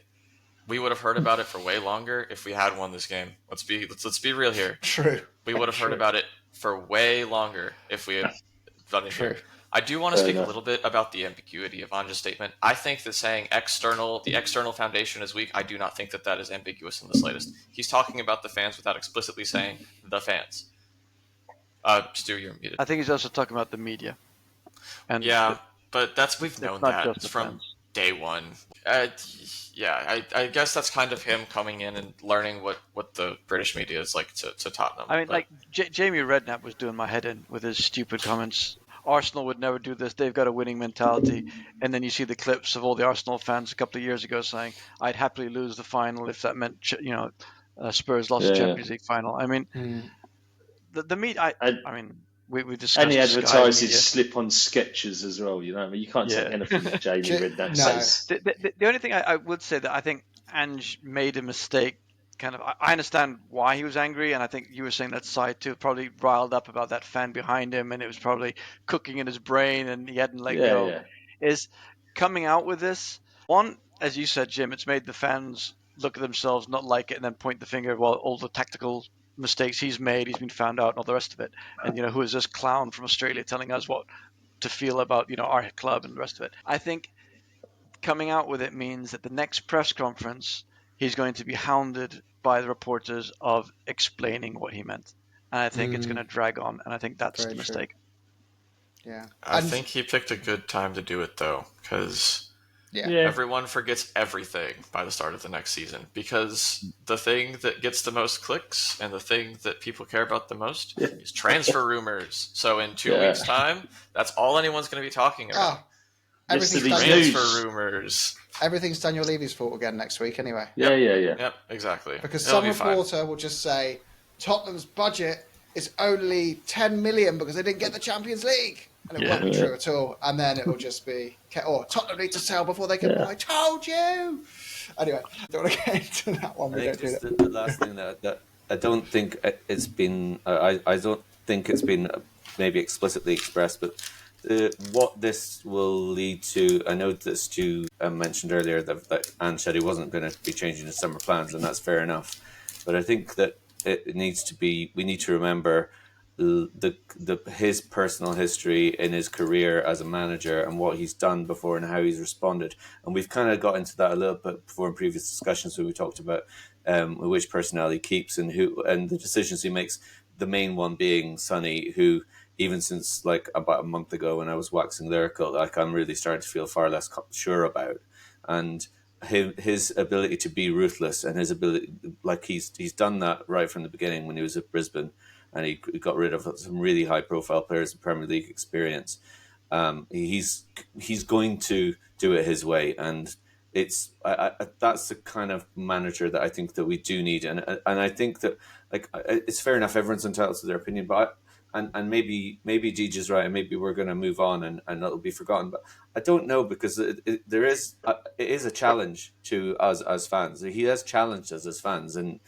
we would have heard about it for way longer if we had won this game. Let's be real here. True. We would have heard about it for way longer if we had done it here. I do want to speak a little bit about the ambiguity of Ange's statement. I think that saying the external foundation is weak, I do not think that that is ambiguous in the slightest. He's talking about the fans without explicitly saying the fans. Stu, you're muted. I think he's also talking about the media. And but we've known that from day one. I guess that's kind of him coming in and learning what the British media is like to Tottenham. I mean, Jamie Redknapp was doing my head in with his stupid comments. Arsenal would never do this. They've got a winning mentality. And then you see the clips of all the Arsenal fans a couple of years ago saying, I'd happily lose the final if that meant, Spurs lost the Champions League final. I mean, the media, we discussed. And he advertises slip-on sketches as well, you know. I mean, you can't take anything that Jamie Redknapp says. The only thing I would say that I think Ange made a mistake. I understand why he was angry, and I think you were saying that side too, probably riled up about that fan behind him, and it was probably cooking in his brain, and he hadn't let go. Yeah. Is coming out with this one, as you said, Jim, it's made the fans look at themselves, not like it, and then point the finger. Well, all the tactical mistakes he's made, he's been found out, and all the rest of it. And who is this clown from Australia telling us what to feel about our club and the rest of it? I think coming out with it means that the next press conference, he's going to be hounded by the reporters of explaining what he meant. And I think it's going to drag on, and I think that's the mistake. Yeah. I think he picked a good time to do it, though, because everyone forgets everything by the start of the next season. Because the thing that gets the most clicks and the thing that people care about the most is transfer rumors. So in 2 weeks' time, that's all anyone's going to be talking about. Everything's transfer rumors. Everything's Daniel Levy's fault again next week, anyway. Yep, exactly. Because some reporter will just say Tottenham's budget is only 10 million because they didn't get the Champions League, and it won't be true at all. And then it will just be, Tottenham need to sell before they can. I told you. Anyway, I don't want to get into that one. The last thing that I don't think it's been. I don't think it's been maybe explicitly expressed, but. What this will lead to, I know that Stu mentioned earlier that Ange said he wasn't going to be changing his summer plans, and that's fair enough. But I think that it needs to be. We need to remember his personal history in his career as a manager and what he's done before and how he's responded. And we've kind of got into that a little bit before in previous discussions where we talked about which personnel he keeps and the decisions he makes. The main one being Sonny, who. Even since about a month ago when I was waxing lyrical, I'm really starting to feel far less sure about. And his ability to be ruthless and his ability, he's done that right from the beginning when he was at Brisbane, and he got rid of some really high profile players in Premier League experience. He's going to do it his way, and it's that's the kind of manager that I think that we do need. And I think that it's fair enough, everyone's entitled to their opinion, but. And maybe Deej right, and maybe we're going to move on and it'll be forgotten. But I don't know, because it is a challenge to us as fans. He has challenged us as fans, and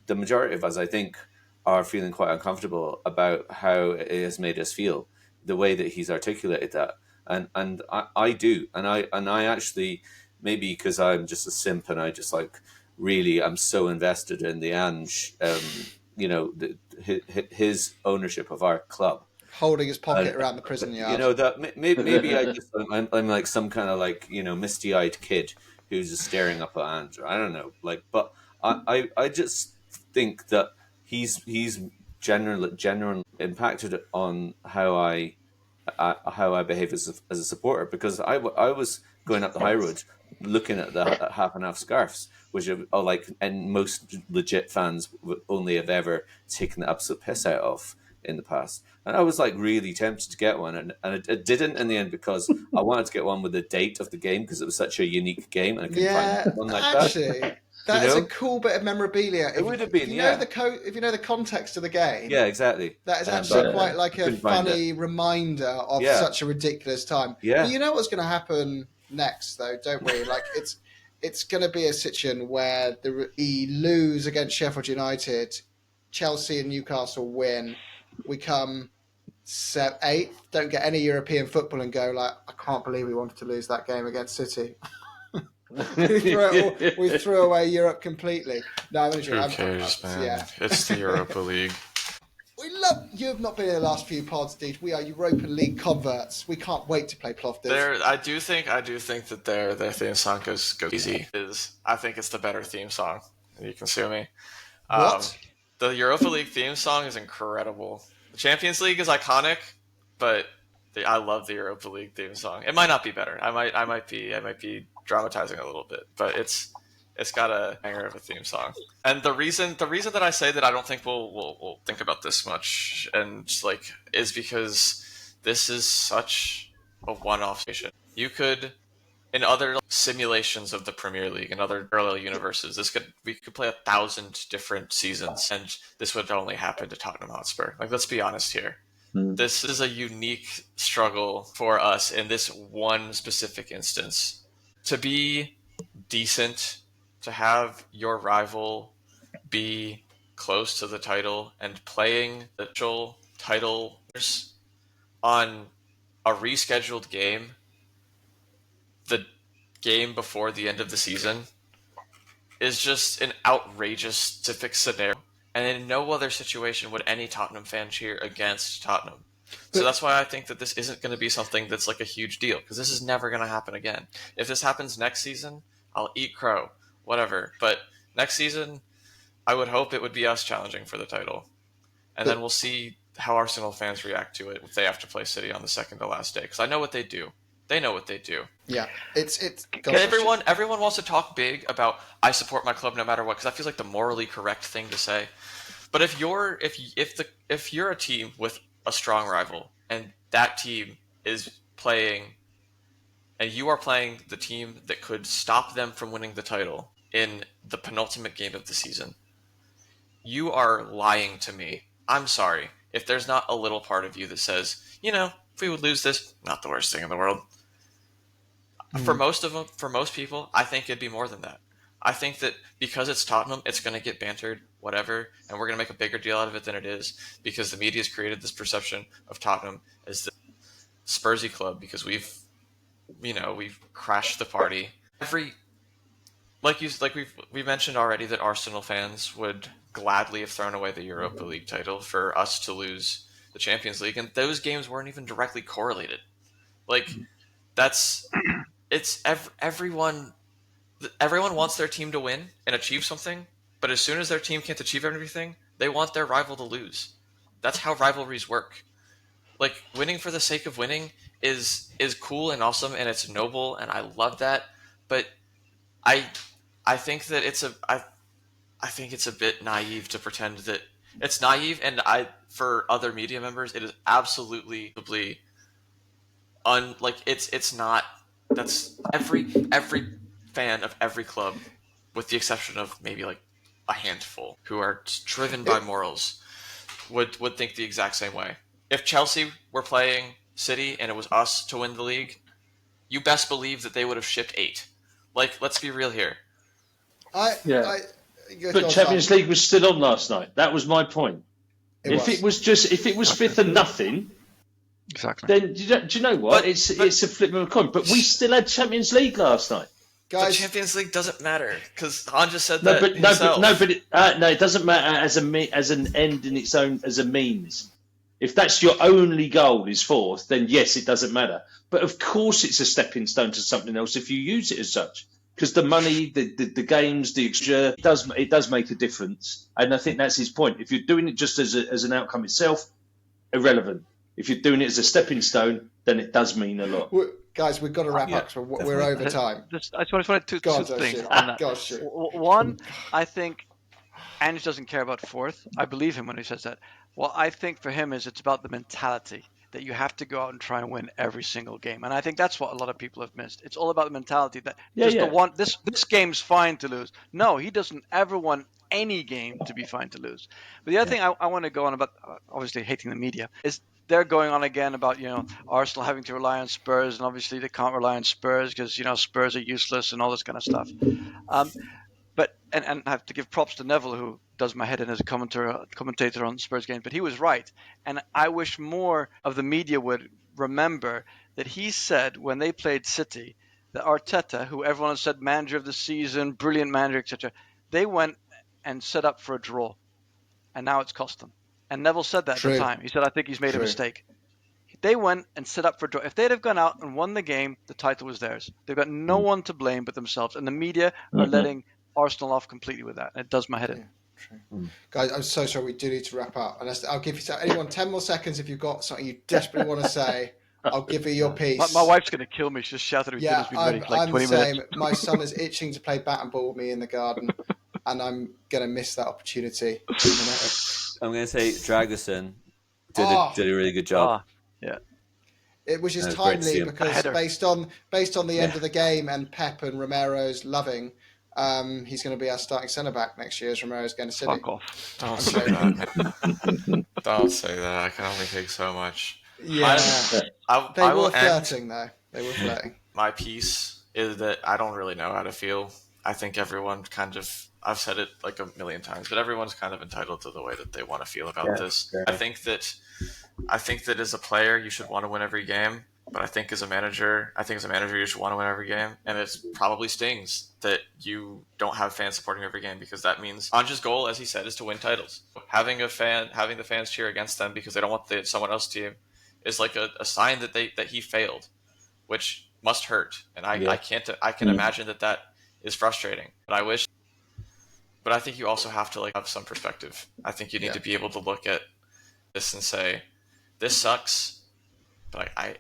the majority of us, I think, are feeling quite uncomfortable about how it has made us feel, the way that he's articulated that. And I do, and I actually, maybe because I'm just a simp and I just really I'm so invested in the Ange. His ownership of our club, holding his pocket around the prison yard. That maybe I'm like some kind of misty-eyed kid who's just staring up at Ange. I don't know, but I just think that he's generally impacted on how I behave as a supporter, because I was going up the high road looking at the half and half scarves, which are and most legit fans would only have ever taken the absolute piss out of in the past. And I was really tempted to get one, and it didn't in the end, because I wanted to get one with the date of the game, because it was such a unique game, and I couldn't find one like actually, that. That You is a know? cool bit of memorabilia. It would have been, if you yeah. know if you know the context of the game. Yeah, exactly. That is actually quite like I a couldn't find funny reminder of Yeah. such a ridiculous time. Yeah. But you know what's going to happen next, though, don't we? Like it's going to be a situation where we lose against Sheffield United, Chelsea and Newcastle win. We come 8th, don't get any European football, and go like, I can't believe we wanted to lose that game against City. we threw away Europe completely. No, I'm Who cares, man? Yeah. It's the Europa League. We love you. Have not been in the last few pods, dude. We are Europa League converts. We can't wait to play Plovdiv. I do think that their theme song goes easy. I think it's the better theme song. You can sue me. What? The Europa League theme song is incredible. The Champions League is iconic, but I love the Europa League theme song. It might not be better. I might be dramatizing a little bit, but it's got a banger of a theme song. And the reason that I say that I don't think we'll think about this much and like is because this is such a one-off station. You could, in other simulations of the Premier League and other parallel universes, we could play 1,000 different seasons, and this would only happen to Tottenham Hotspur. Like, let's be honest here. This is a unique struggle for us in this one specific instance. To be decent, to have your rival be close to the title and playing the title on a rescheduled game, the game before the end of the season, is just an outrageous specific scenario. And in no other situation would any Tottenham fan cheer against Tottenham. So that's why I think that this isn't going to be something that's like a huge deal, because this is never going to happen again. If this happens next season, I'll eat crow, whatever. But next season, I would hope it would be us challenging for the title. And then we'll see how Arsenal fans react to it if they have to play City on the second to last day. Because I know what they do. They know what they do. Yeah, it's. Everyone wants to talk big about I support my club no matter what, because that feels like the morally correct thing to say. But if you're a team with a strong rival and that team is playing, and you are playing the team that could stop them from winning the title in the penultimate game of the season, you are lying to me. I'm sorry if there's not a little part of you that says, if we would lose this, not the worst thing in the world. For most people, I think it'd be more than that. I think that because it's Tottenham, it's going to get bantered, whatever, and we're going to make a bigger deal out of it than it is, because the media's created this perception of Tottenham as the Spursy club, because we've crashed the party. We mentioned already that Arsenal fans would gladly have thrown away the Europa League title for us to lose the Champions League, and those games weren't even directly correlated. Everyone wants their team to win and achieve something, but as soon as their team can't achieve everything, they want their rival to lose. That's how rivalries work. Like, winning for the sake of winning is cool and awesome, and it's noble, and I love that. But I think that I think it's a bit naive to pretend that it's naive, and for other media members, it is absolutely it's not. That's every fan of every club, with the exception of maybe like a handful who are driven by morals, would think the exact same way. If Chelsea were playing City and it was us to win the league, you best believe that they would have shipped 8. Like, let's be real here. But Champions League was still on last night. That was my point. If it was fifth and nothing, exactly. Then do you know what? It's a flip of a coin. But we still had Champions League last night. Guys, the Champions League doesn't matter, because Ange just said that himself. It doesn't matter as an end in its own, as a means. If that's your only goal is fourth, then yes, it doesn't matter. But of course, it's a stepping stone to something else if you use it as such. Because the money, the games, the extra, it does make a difference. And I think that's his point. If you're doing it just as an outcome itself, irrelevant. If you're doing it as a stepping stone, then it does mean a lot. Guys, we've got to wrap up. So we're over time. I just wanted two things on that. One, I think Ange doesn't care about fourth. I believe him when he says that. What I think for him is it's about the mentality. that you have to go out and try and win every single game. And I think that's what a lot of people have missed. It's all about the mentality that this game's fine to lose. No, he doesn't ever want any game to be fine to lose. But the other thing I want to go on about, obviously hating the media, is they're going on again about, Arsenal having to rely on Spurs, and obviously they can't rely on Spurs because, Spurs are useless and all this kind of stuff. But I have to give props to Neville, who does my head in as a commentator on Spurs games, but he was right. And I wish more of the media would remember that he said when they played City that Arteta, who everyone has said manager of the season, brilliant manager, etc., they went and set up for a draw. And now it's cost them. And Neville said that at the time. He said, I think he's made a mistake. They went and set up for a draw. If they'd have gone out and won the game, the title was theirs. They've got no one to blame but themselves. And the media are letting Arsenal off completely with that. It does my head in. True. Guys, I'm so sorry. We do need to wrap up. And I'll give you anyone 10 more seconds if you've got something you desperately want to say. I'll give you your piece. My wife's going to kill me. She just shouted at me. Yeah, I'm 20 the same. minutes. My son is itching to play bat and ball with me in the garden, and I'm going to miss that opportunity. I'm going to say Dragusin did a really good job. Yeah. Which is timely because based on the end of the game and Pep and Romero's loving, he's going to be our starting centre-back next year as Romero's going to City. Fuck off. Don't say that, man. Don't say that. I can only take so much. Yeah. They were flirting, though. They were flirting. My piece is that I don't really know how to feel. I think everyone I've said it like a million times, but everyone's kind of entitled to the way that they want to feel about this. Sure. I think that as a player, you should want to win every game. But I think as a manager, you should want to win every game. And it probably stings that you don't have fans supporting every game, because that means Ange's goal, as he said, is to win titles. Having the fans cheer against them because they don't want someone else's team is like a sign that he failed, which must hurt. And I can imagine that is frustrating. But I think you also have to have some perspective. I think you need to be able to look at this and say, this sucks, but I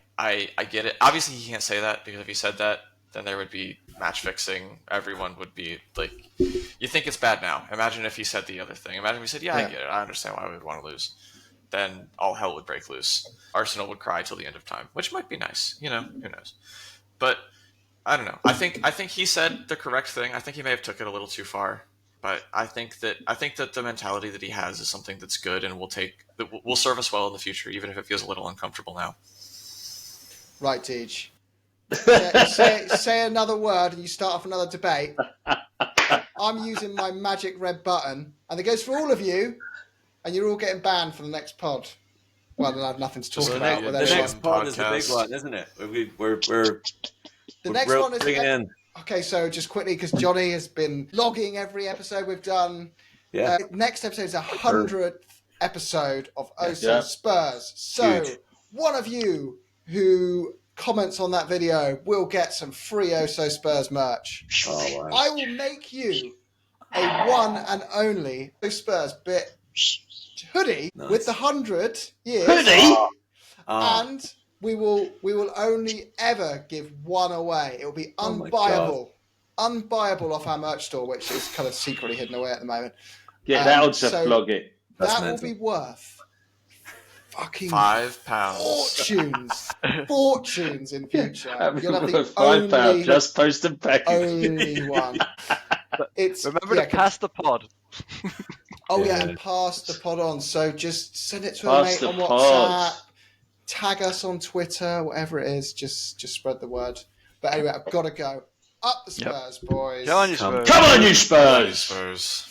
get it. Obviously, he can't say that, because if he said that, then there would be match fixing. Everyone would be like, you think it's bad now. Imagine if he said the other thing. Imagine if he said, I get it. I understand why we would want to lose. Then all hell would break loose. Arsenal would cry till the end of time, which might be nice. Who knows? But I don't know. I think he said the correct thing. I think he may have took it a little too far. But I think that the mentality that he has is something that's good and will serve us well in the future, even if it feels a little uncomfortable now. Right, Tej. Say another word and you start off another debate. I'm using my magic red button, and it goes for all of you, and you're all getting banned for the next pod. Well, then I have nothing to talk about. The next pod is the big one, isn't it? We're the next one is bringing in. Okay, so just quickly, because Johnny has been logging every episode we've done. Yeah. Next episode is 100th episode of OSO Spurs. So one of you who comments on that video will get some free OSO Spurs merch. Oh, wow. I will make you a one and only Spurs bit hoodie with the 100 years. Hoodie? And we will only ever give one away. It will be unbuyable. Unbuyable off our merch store, which is kind of secretly hidden away at the moment. Yeah, that'll just flog it. That will be worth fucking £5. Fortunes in future. You'll have the £5 just post and package. Only one. Remember to pass the pod. And pass the pod on. So just send it to a mate on WhatsApp. Tag us on Twitter, whatever it is. Just spread the word. But anyway, I've got to go. Up the Spurs, boys. Come on, you Spurs. Come on, you Spurs. Spurs.